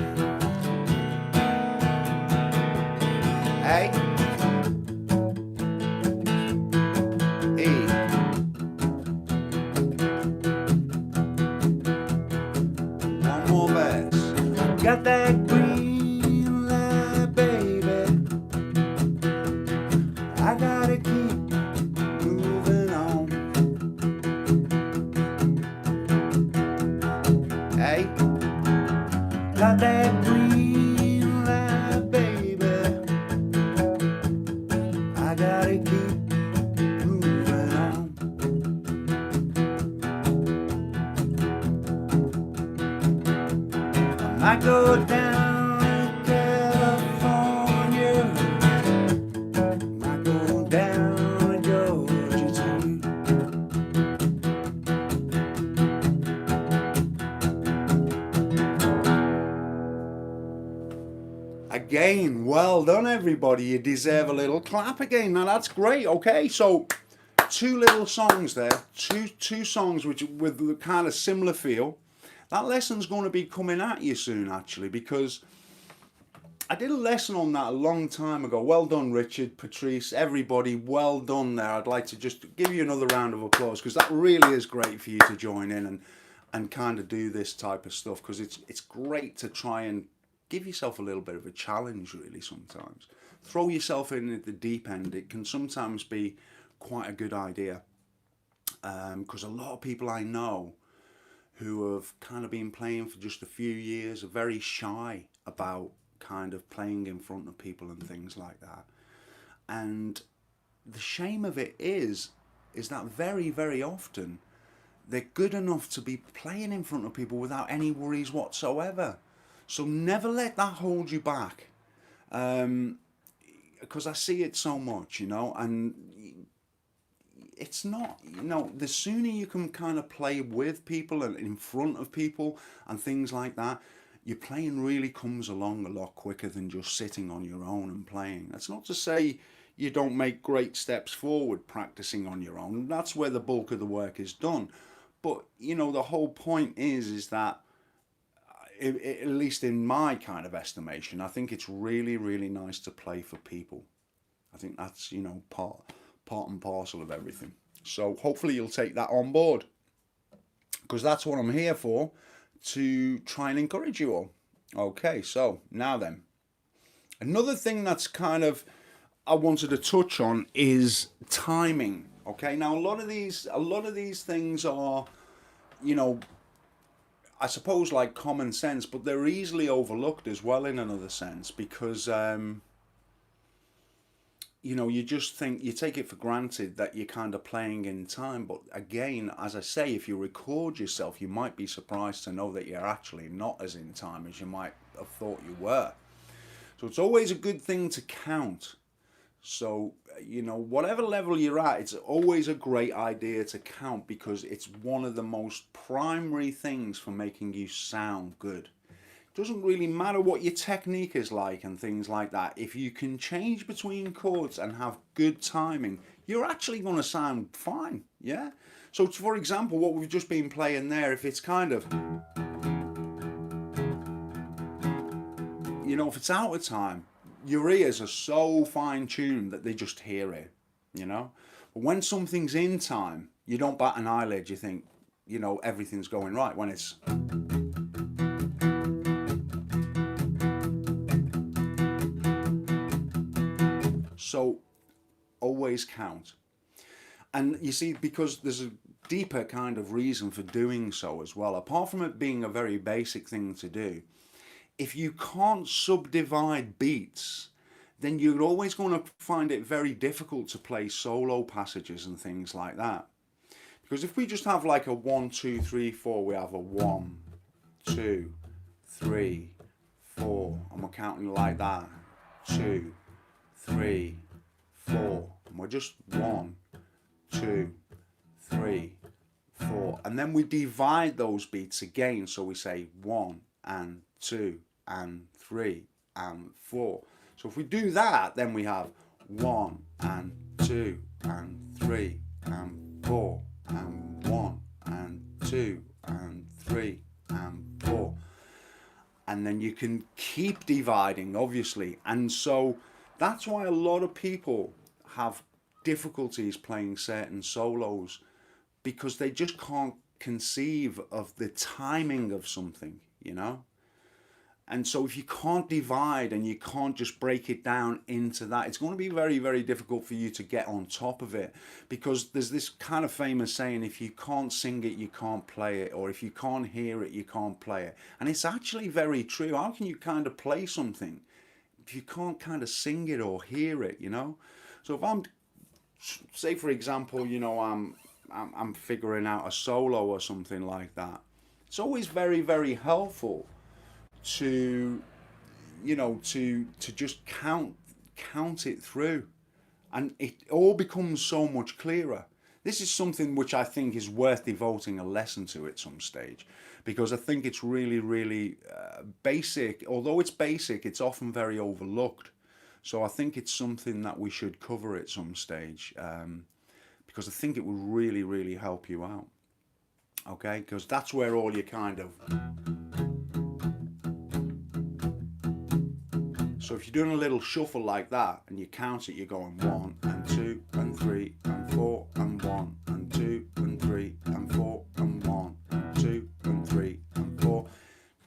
A. Got that green light, baby. I gotta keep moving on. Hey, got that green light, baby. I gotta keep moving on. I might go down to California. Might go down to Georgia too. Again, well done everybody. You deserve a little clap again. Now that's great. Okay, so two little songs there, two songs which with kind of similar feel. That lesson's going to be coming at you soon, actually, because I did a lesson on that a long time ago. Well done, Richard, Patrice, everybody. Well done there. I'd like to just give you another round of applause because that really is great for you to join in and kind of do this type of stuff, because it's great to try and give yourself a little bit of a challenge, really. Sometimes throw yourself in at the deep end. It can sometimes be quite a good idea, because a lot of people I know who have kind of been playing for just a few years are very shy about kind of playing in front of people and things like that. And the shame of it is that very, very often they're good enough to be playing in front of people without any worries whatsoever. So never let that hold you back, because I see it so much, and it's not, the sooner you can kind of play with people and in front of people and things like that, your playing really comes along a lot quicker than just sitting on your own and playing. That's not to say you don't make great steps forward practicing on your own. That's where the bulk of the work is done. But, the whole point is that, at least in my kind of estimation, I think it's really, really nice to play for people. I think that's, part and parcel of everything. So hopefully you'll take that on board, because that's what I'm here for, to try and encourage you all. Okay, so now then, another thing that's kind of I wanted to touch on is timing. Okay, now a lot of these things are, I suppose like common sense, but they're easily overlooked as well in another sense, because you just think, you take it for granted that you're kind of playing in time. But again, as I say, if you record yourself, you might be surprised to know that you're actually not as in time as you might have thought you were. So it's always a good thing to count. So, whatever level you're at, it's always a great idea to count, because it's one of the most primary things for making you sound good. Doesn't really matter what your technique is like and things like that. If you can change between chords and have good timing, you're actually going to sound fine. Yeah. So for example, what we've just been playing there, if it's kind of, if it's out of time, your ears are so fine tuned that they just hear it, But when something's in time, you don't bat an eyelid. You think, everything's going right. When it's, so always count. And you see, because there's a deeper kind of reason for doing so as well, apart from it being a very basic thing to do. If you can't subdivide beats, then you're always going to find it very difficult to play solo passages and things like that. Because if we just have like a 1, 2, 3, 4, we have a 1, 2, 3, 4, and we're counting like that. 2, 3, 4, and we're just 1, 2, 3, 4, and then we divide those beats again. So we say 1 and 2 and 3 and 4. So if we do that, then we have 1 and 2 and 3 and 4 and 1 and 2 and 3 and 4. And then you can keep dividing, obviously. And so that's why a lot of people have difficulties playing certain solos, because they just can't conceive of the timing of something, And so if you can't divide and you can't just break it down into that, it's going to be very, very difficult for you to get on top of it, because there's this kind of famous saying, if you can't sing it, you can't play it, or if you can't hear it, you can't play it. And it's actually very true. How can you kind of play something if you can't kind of sing it or hear it, you know? So if I'm, say for example, you know, I'm figuring out a solo or something like that, it's always very, very helpful to, you know, to just count it through, and it all becomes so much clearer. This is something which I think is worth devoting a lesson to at some stage, because I think it's really, really basic. Although it's basic, it's often very overlooked. So I think it's something that we should cover at some stage, because I think it will really, really help you out. Okay, because that's where all your kind of, so if you're doing a little shuffle like that and you count it, you're going 1 and 2 and 3 and 4 and 1 and 2 and 3 and 4 and 1 and 2 and 3 and 4.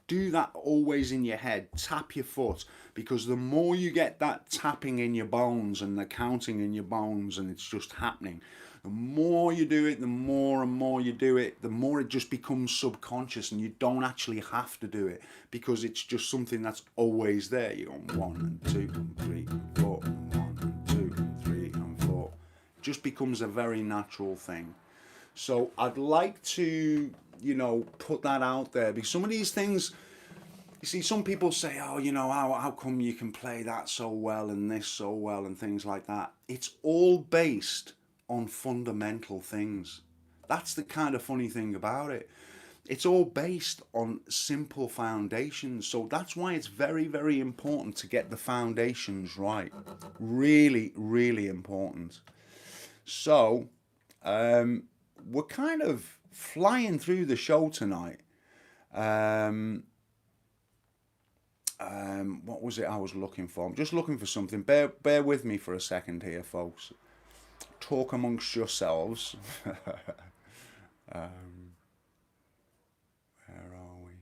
Do that always in your head. Tap your foot, because the more you get that tapping in your bones and the counting in your bones, and it's just happening, the more you do it, the more and more you do it, the more it just becomes subconscious, and you don't actually have to do it, because it's just something that's always there. You're on 1 and 2 and 3 and 4 and 1 and 2 and 3 and 4. It just becomes a very natural thing. So I'd like to, you know, put that out there, because some of these things, you see, some people say, oh, you know, how come you can play that so well and this so well and things like that. It's all based on fundamental things. That's the kind of funny thing about it. It's all based on simple foundations. So that's why it's very, very important to get the foundations right. Really, really important. So we're kind of flying through the show tonight. What was it I was looking for? I'm just looking for something. Bear with me for a second here, folks. Talk amongst yourselves. Where are we?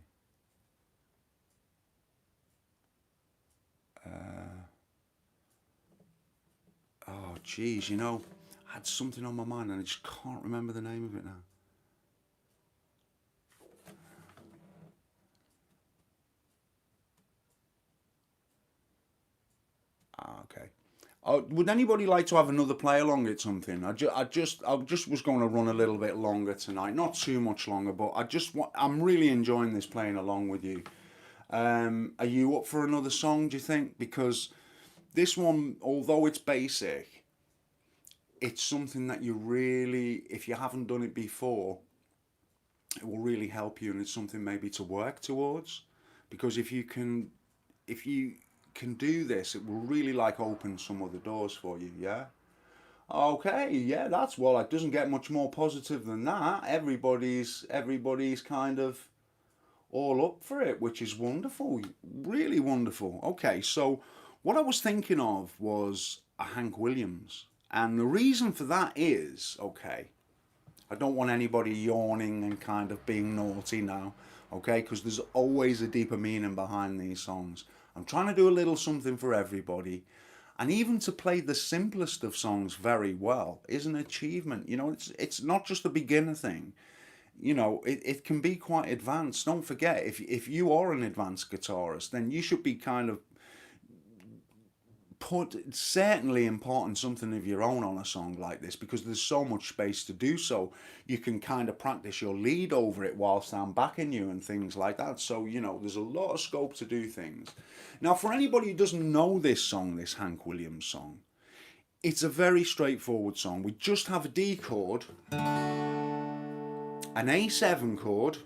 Oh, geez, you know, I had something on my mind and I just can't remember the name of it now. Okay. Would anybody like to have another play along at something? I just was going to run a little bit longer tonight, not too much longer, but I'm really enjoying this playing along with you. Are you up for another song, do you think? Because this one, although it's basic, it's something that you really, if you haven't done it before, it will really help you, and it's something maybe to work towards. Because if you can do this, it will really like open some other doors for you. Yeah. Okay. Yeah. That's, well, it doesn't get much more positive than that. Everybody's kind of all up for it, which is wonderful. Really wonderful. Okay. So what I was thinking of was a Hank Williams, and the reason for that is, okay, I don't want anybody yawning and kind of being naughty now, okay? Because there's always a deeper meaning behind these songs. I'm trying to do a little something for everybody. And even to play the simplest of songs very well is an achievement. You know, it's not just a beginner thing. You know, it can be quite advanced. Don't forget, if you are an advanced guitarist, then you should be kind of certainly imparting something of your own on a song like this, because there's so much space to do so. You can kind of practice your lead over it whilst I'm backing you and things like that. So, you know, there's a lot of scope to do things. Now, for anybody who doesn't know this song, this Hank Williams song, it's a very straightforward song. We just have a D chord, an A7 chord,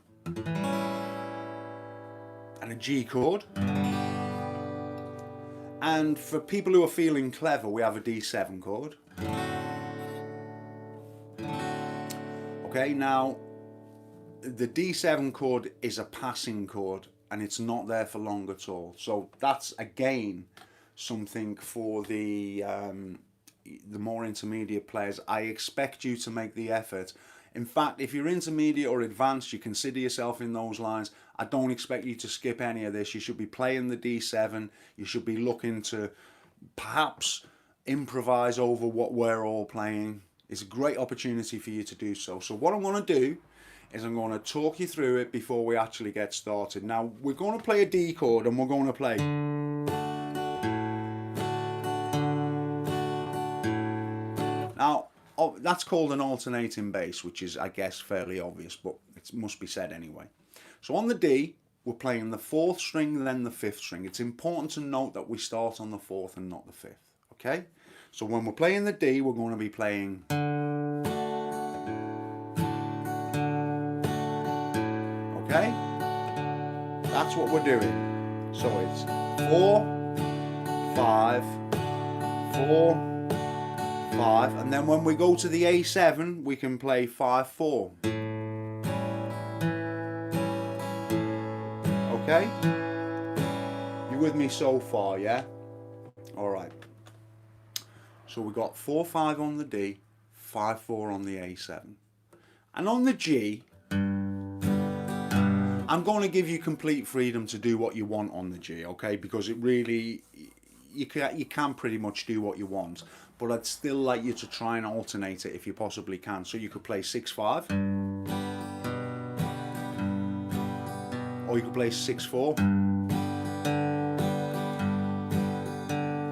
and a G chord. And for people who are feeling clever, we have a D7 chord. Okay, now the D7 chord is a passing chord, and it's not there for long at all. So that's again something for the more intermediate players. I expect you to make the effort. In fact, if you're intermediate or advanced, you consider yourself in those lines, I don't expect you to skip any of this. You should be playing the D7. You should be looking to perhaps improvise over what we're all playing. It's a great opportunity for you to do so. So what I'm going to do is I'm going to talk you through it before we actually get started. Now, we're going to play a D chord, and we're going to play. Now, that's called an alternating bass, which is, I guess, fairly obvious, but it must be said anyway. So on the D, we're playing the 4th string, then the 5th string. It's important to note that we start on the 4th and not the 5th, okay? So when we're playing the D, we're going to be playing... Okay? That's what we're doing. So it's 4, 5, 4, 5, and then when we go to the A7, we can play 5, 4. Okay? You with me so far, yeah? Alright. So we got 4, 5 on the D, 5, 4 on the A7. And on the G, I'm going to give you complete freedom to do what you want on the G, okay? Because it really, you can pretty much do what you want. But I'd still like you to try and alternate it if you possibly can. So you could play 6, 5. Or you could play 6, 4.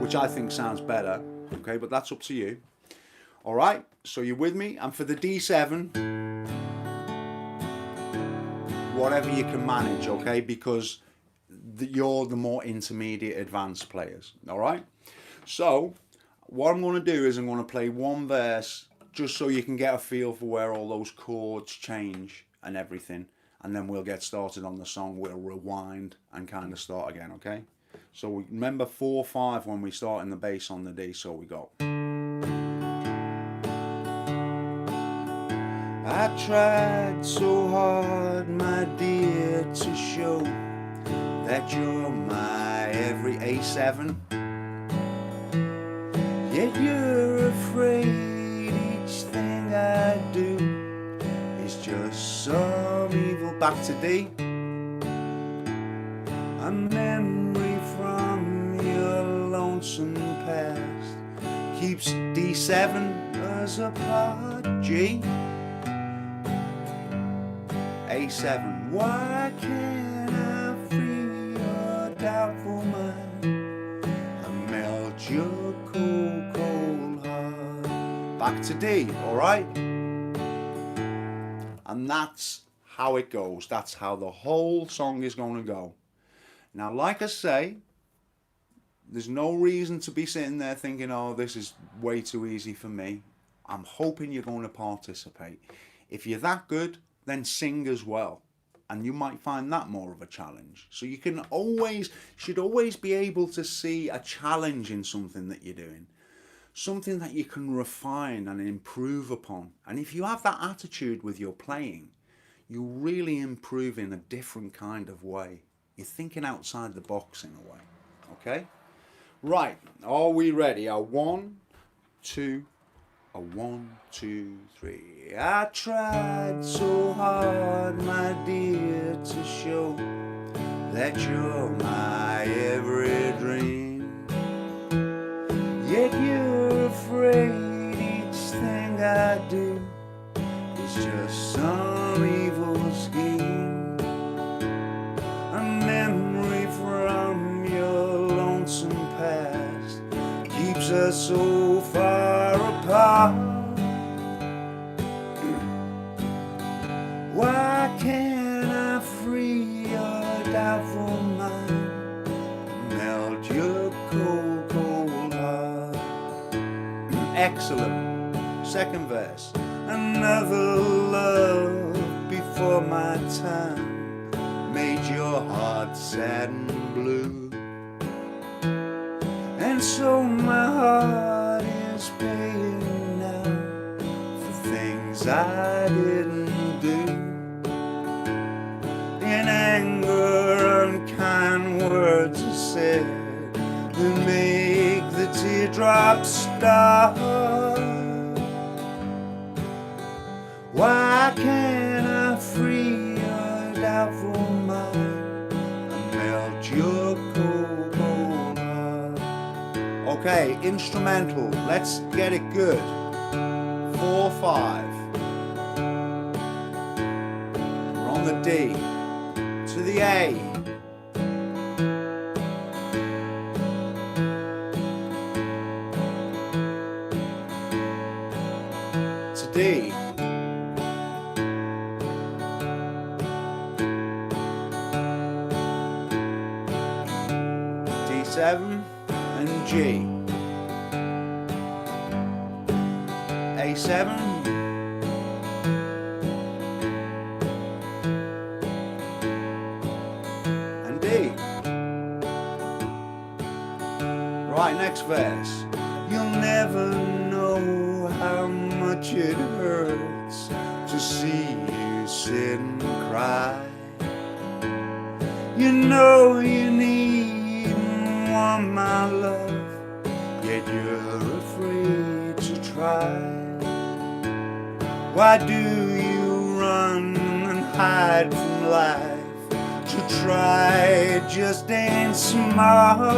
Which I think sounds better, okay? But that's up to you. Alright, so you're with me? And for the D7, whatever you can manage, okay? Because you're the more intermediate advanced players, alright? So what I'm going to do is I'm going to play one verse just so you can get a feel for where all those chords change and everything, and then we'll get started on the song. We'll rewind and kind of start again, okay? So we remember 4, 5 when we start in the bass on the D. So we go. I tried so hard, my dear, to show that you're my every A7. Yet you're afraid each thing I do is just some evil. Back to D. A memory from your lonesome past keeps D7 us apart. G. A7. Why can't I free your doubtful mind and melt your cold, cold heart? Back to D, alright? And that's how it goes. That's how the whole song is going to go. Now, like I say, there's no reason to be sitting there thinking, oh, this is way too easy for me. I'm hoping you're going to participate. If you're that good, then sing as well. And you might find that more of a challenge. So you should always be able to see a challenge in something that you're doing. Something that you can refine and improve upon. And if you have that attitude with your playing, you really improve in a different kind of way. You're thinking outside the box in a way. Okay? Right. Are we ready? A 1, 2, a 1, 2, 3. I tried so hard, my dear, to show that you're my every dream. Yet you're afraid each thing I do is just some evil scheme. A memory from your lonesome past keeps us so far apart. Why can't I free your doubtful mind, melt your cold, cold heart? Excellent. Second verse. Another love before my time made your heart sad and blue, and so my heart is paying now for things I didn't do. In anger, unkind words are said that make the teardrops start. Why Why can't I free your doubtful mind and melt your cold heart? Okay, instrumental, let's get it good. 4/5. We're on the D to the A. To D. D7 and G. A7 and D. Right, next verse. You'll never know how much it hurts to see you sit and cry. You know you need and want my love, yet you're afraid to try. Why do you run and hide from life? To try just ain't smart.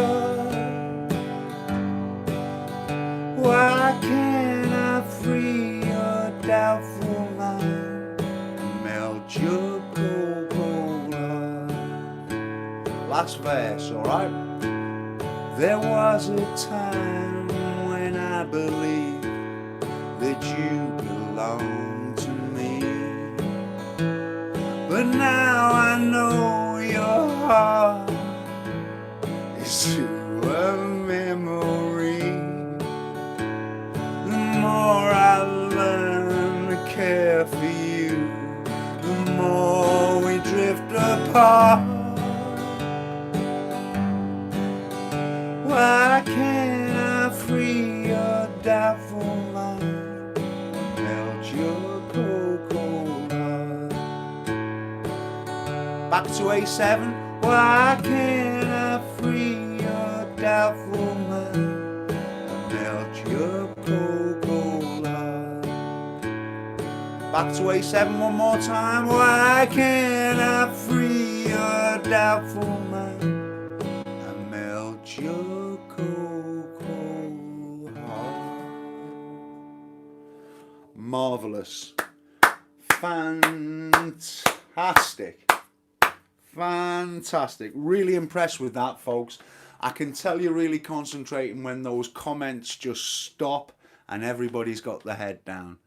Why can't I free your doubtful mind and melt your cold heart? Last verse, alright? There was a time when I believed that you belonged to me, but now I know your heart is to a memory. The more I learn to care for you, the more we drift apart. Why can't I free your doubtful mind and melt your cold heart? Back to A7. Why can't I free your doubtful mind and melt your cold heart? Back to A7 one more time. Why can't I free your doubtful mind and melt your cold heart? Marvelous. Fantastic. Fantastic. Really impressed with that, folks. I can tell you're really concentrating when those comments just stop and everybody's got their head down.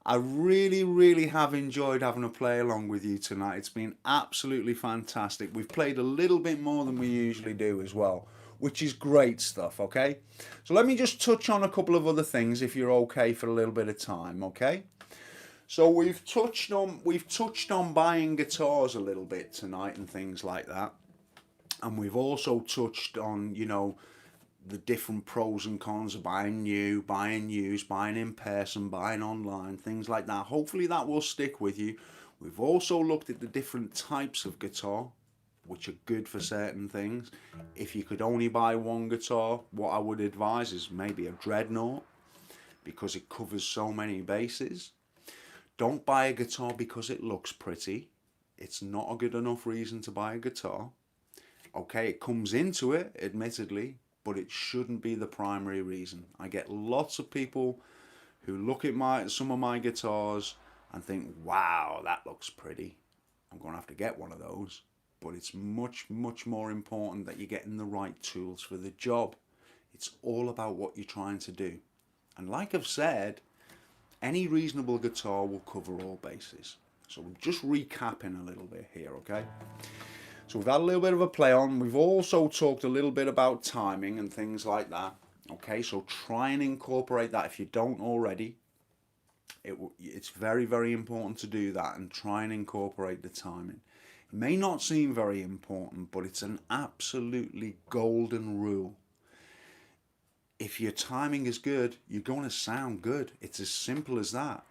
I really have enjoyed having a play along with you tonight. It's been absolutely fantastic. We've played a little bit more than we usually do as well, which is great stuff, okay? So let me just touch on a couple of other things if you're okay for a little bit of time, okay? So we've touched on buying guitars a little bit tonight and things like that. And we've also touched on, you know, the different pros and cons of buying new, buying used, buying in person, buying online, things like that. Hopefully that will stick with you. We've also looked at the different types of guitar, which are good for certain things. If you could only buy one guitar, what I would advise is maybe a Dreadnought, because it covers so many bases. Don't buy a guitar because it looks pretty. It's not a good enough reason to buy a guitar. Okay, it comes into it, admittedly, but it shouldn't be the primary reason. I get lots of people who look at some of my guitars and think, wow, that looks pretty. I'm going to have to get one of those. But it's much more important that you're getting the right tools for the job. It's all about what you're trying to do. And like I've said, any reasonable guitar will cover all bases. So we're just recapping a little bit here, okay? So we've had a little bit of a play on. We've also talked a little bit about timing and things like that. Okay, so try and incorporate that if you don't already. It's very important to do that and try and incorporate the timing. It may not seem very important, but it's an absolutely golden rule. If your timing is good, you're going to sound good. It's as simple as that.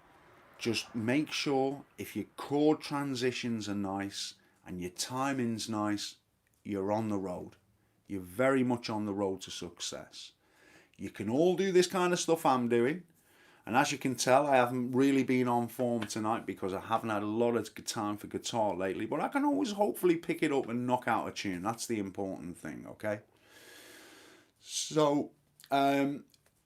Just make sure if your chord transitions are nice and your timing's nice, you're on the road. You're very much on the road to success. You can all do this kind of stuff I'm doing, And as you can tell, I haven't really been on form tonight because I haven't had a lot of time for guitar lately. But I can always hopefully pick it up and knock out a tune. That's the important thing, okay? So, um,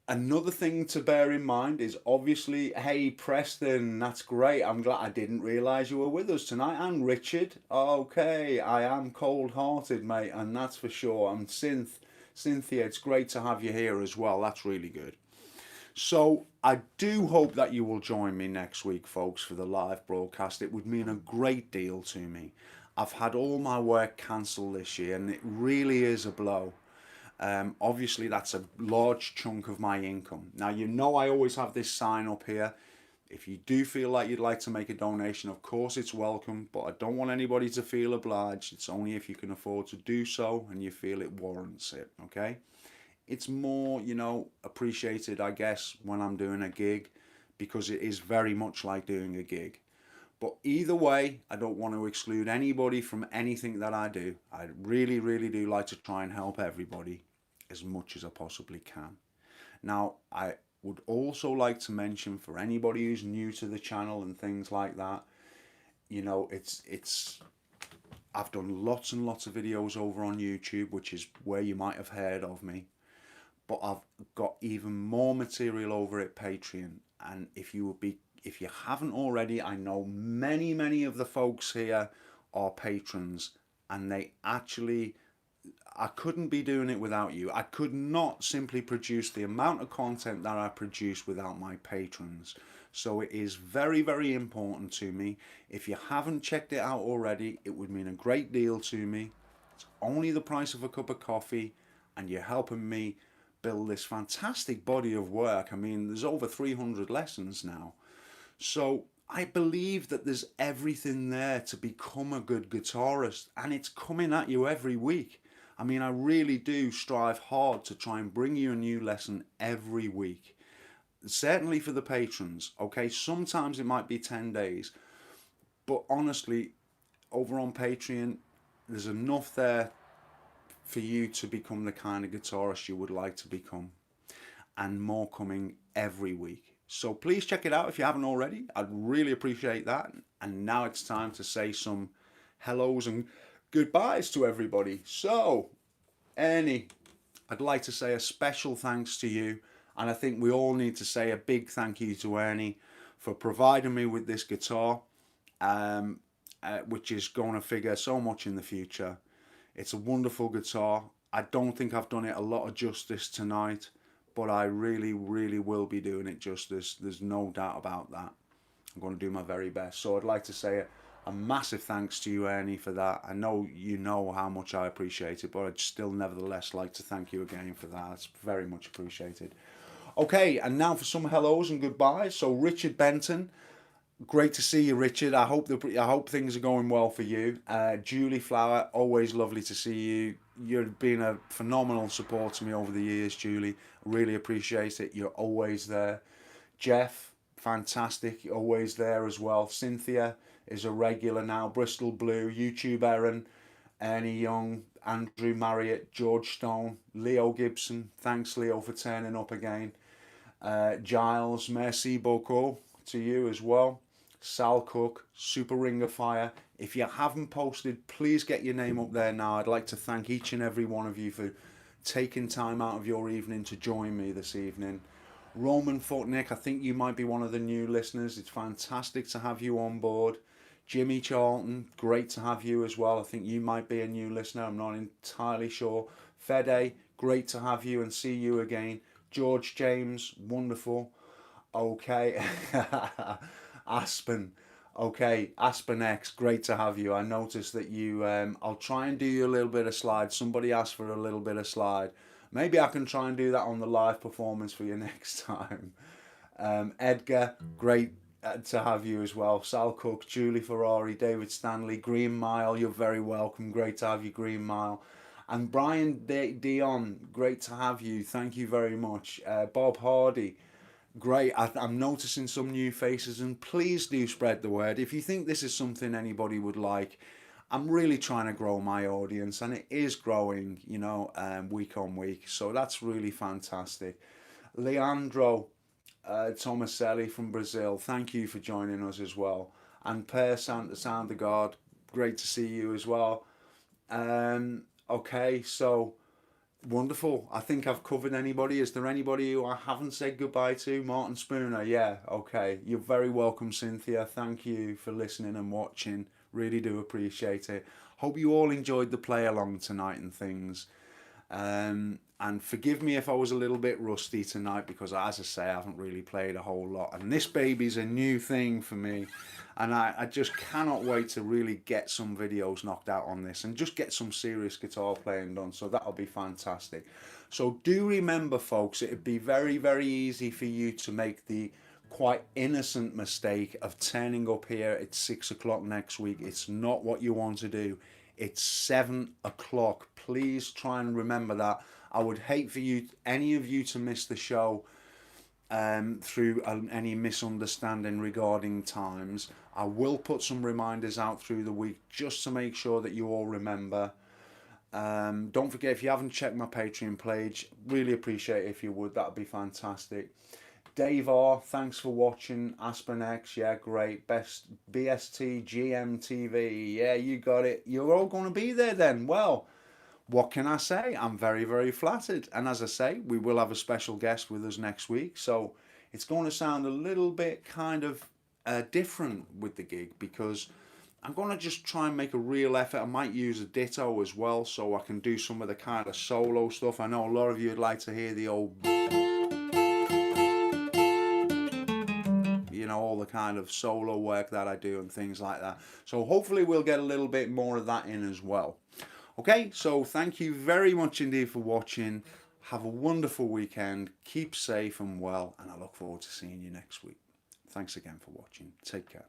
another thing to bear in mind is obviously, hey Preston, that's great. I'm glad I didn't realise you were with us tonight. And Richard, okay, I am cold hearted, mate, and that's for sure. And Cynthia, it's great to have you here as well. That's really good. So I do hope that you will join me next week, folks, for the live broadcast. It would mean a great deal to me. I've had all my work cancelled this year, and it really is a blow. Obviously, that's a large chunk of my income. Now, you know, I always have this sign up here. If you do feel like you'd like to make a donation, of course it's welcome, but I don't want anybody to feel obliged. It's only if you can afford to do so and you feel it warrants it, okay? It's more, you know, appreciated, I guess, when I'm doing a gig because it is very much like doing a gig. But either way, I don't want to exclude anybody from anything that I do. I really, really do like to try and help everybody as much as I possibly can. Now, I would also like to mention for anybody who's new to the channel and things like that, you know, it's I've done lots and lots of videos over on YouTube, which is where you might have heard of me. But I've got even more material over at Patreon. And if you haven't already, I know many of the folks here are patrons, and they actually, I couldn't be doing it without you. I could not simply produce the amount of content that I produce without my patrons. So it is very important to me. If you haven't checked it out already, it would mean a great deal to me. It's only the price of a cup of coffee, and you're helping me build this fantastic body of work. I mean, there's over 300 lessons now. So I believe that there's everything there to become a good guitarist, and it's coming at you every week. I mean, I really do strive hard to try and bring you a new lesson every week. Certainly for the patrons, okay? Sometimes it might be 10 days, but honestly, over on Patreon, there's enough there for you to become the kind of guitarist you would like to become, and more coming every week. So please check it out if you haven't already. I'd really appreciate that. And now it's time to say some hellos and goodbyes to everybody. So, Ernie, I'd like to say a special thanks to you. And I think we all need to say a big thank you to Ernie for providing me with this guitar, which is going to figure so much in the future. It's a wonderful guitar. I don't think I've done it a lot of justice tonight, but I really will be doing it justice. There's no doubt about that. I'm going to do my very best. So I'd like to say a massive thanks to you, Ernie, for that. I know you know how much I appreciate it, but I'd still nevertheless like to thank you again for that. It's very much appreciated. Okay, and now for some hellos and goodbyes. So Richard Benton, great to see you, Richard. I hope things are going well for you. Julie Flower, always lovely to see you. You've been a phenomenal support to me over the years, Julie. Really appreciate it. You're always there. Jeff, fantastic. You're always there as well. Cynthia is a regular now. Bristol Blue, YouTube Erin, Ernie Young, Andrew Marriott, George Stone, Leo Gibson. Thanks, Leo, for turning up again. Giles, merci beaucoup to you as well. Sal Cook, Super Ring of Fire. If you haven't posted, please get your name up there now. I'd like to thank each and every one of you for taking time out of your evening to join me this evening. Roman Footnick, I think you might be one of the new listeners. It's fantastic to have you on board. Jimmy Charlton, great to have you as well. I think you might be a new listener. I'm not entirely sure. Fede, great to have you and see you again. George James, wonderful. Okay. Aspen. Okay, Aspen X, great to have you. I noticed that you, I'll try and do you a little bit of slide. Somebody asked for a little bit of slide. Maybe I can try and do that on the live performance for you next time. Edgar, great to have you as well. Sal Cook, Julie Ferrari, David Stanley, Green Mile, you're very welcome. Great to have you, Green Mile. And Brian Dion, great to have you. Thank you very much. Bob Hardy, great. I'm noticing some new faces, and please do spread the word. If you think this is something anybody would like, I'm really trying to grow my audience, and it is growing, you know, week on week. So that's really fantastic. Leandro, Tomaselli from Brazil, thank you for joining us as well. And Per Santa Sound of God, great to see you as well. Okay, so wonderful. I think I've covered anybody. Is there anybody who I haven't said goodbye to? Martin Spooner, yeah, okay. You're very welcome, Cynthia. Thank you for listening and watching. Really do appreciate it. Hope you all enjoyed the play along tonight and things. And forgive me if I was a little bit rusty tonight because, as I say, I haven't really played a whole lot. And this baby's a new thing for me. And I just cannot wait to really get some videos knocked out on this and just get some serious guitar playing done. So that'll be fantastic. So do remember, folks, it'd be very, very easy for you to make the quite innocent mistake of turning up here at 6 o'clock next week. It's not what you want to do. It's 7 o'clock. Please try and remember that. I would hate for you, any of you, to miss the show through any misunderstanding regarding times. I will put some reminders out through the week just to make sure that you all remember. Don't forget, if you haven't checked my Patreon page, really appreciate it if you would. That would be fantastic. Dave R, thanks for watching. Aspen X, yeah, great. Best BST GMTV, yeah, you got it. You're all going to be there then. Well, what can I say? I'm very, very flattered. And as I say, we will have a special guest with us next week. So it's going to sound a little bit kind of different with the gig because I'm going to just try and make a real effort. I might use a ditto as well so I can do some of the kind of solo stuff. I know a lot of you would like to hear the old... all the kind of solo work that I do and things like that. So hopefully we'll get a little bit more of that in as well. Okay, so thank you very much indeed for watching. Have a wonderful weekend. Keep safe and well, and I look forward to seeing you next week. Thanks again for watching. Take care.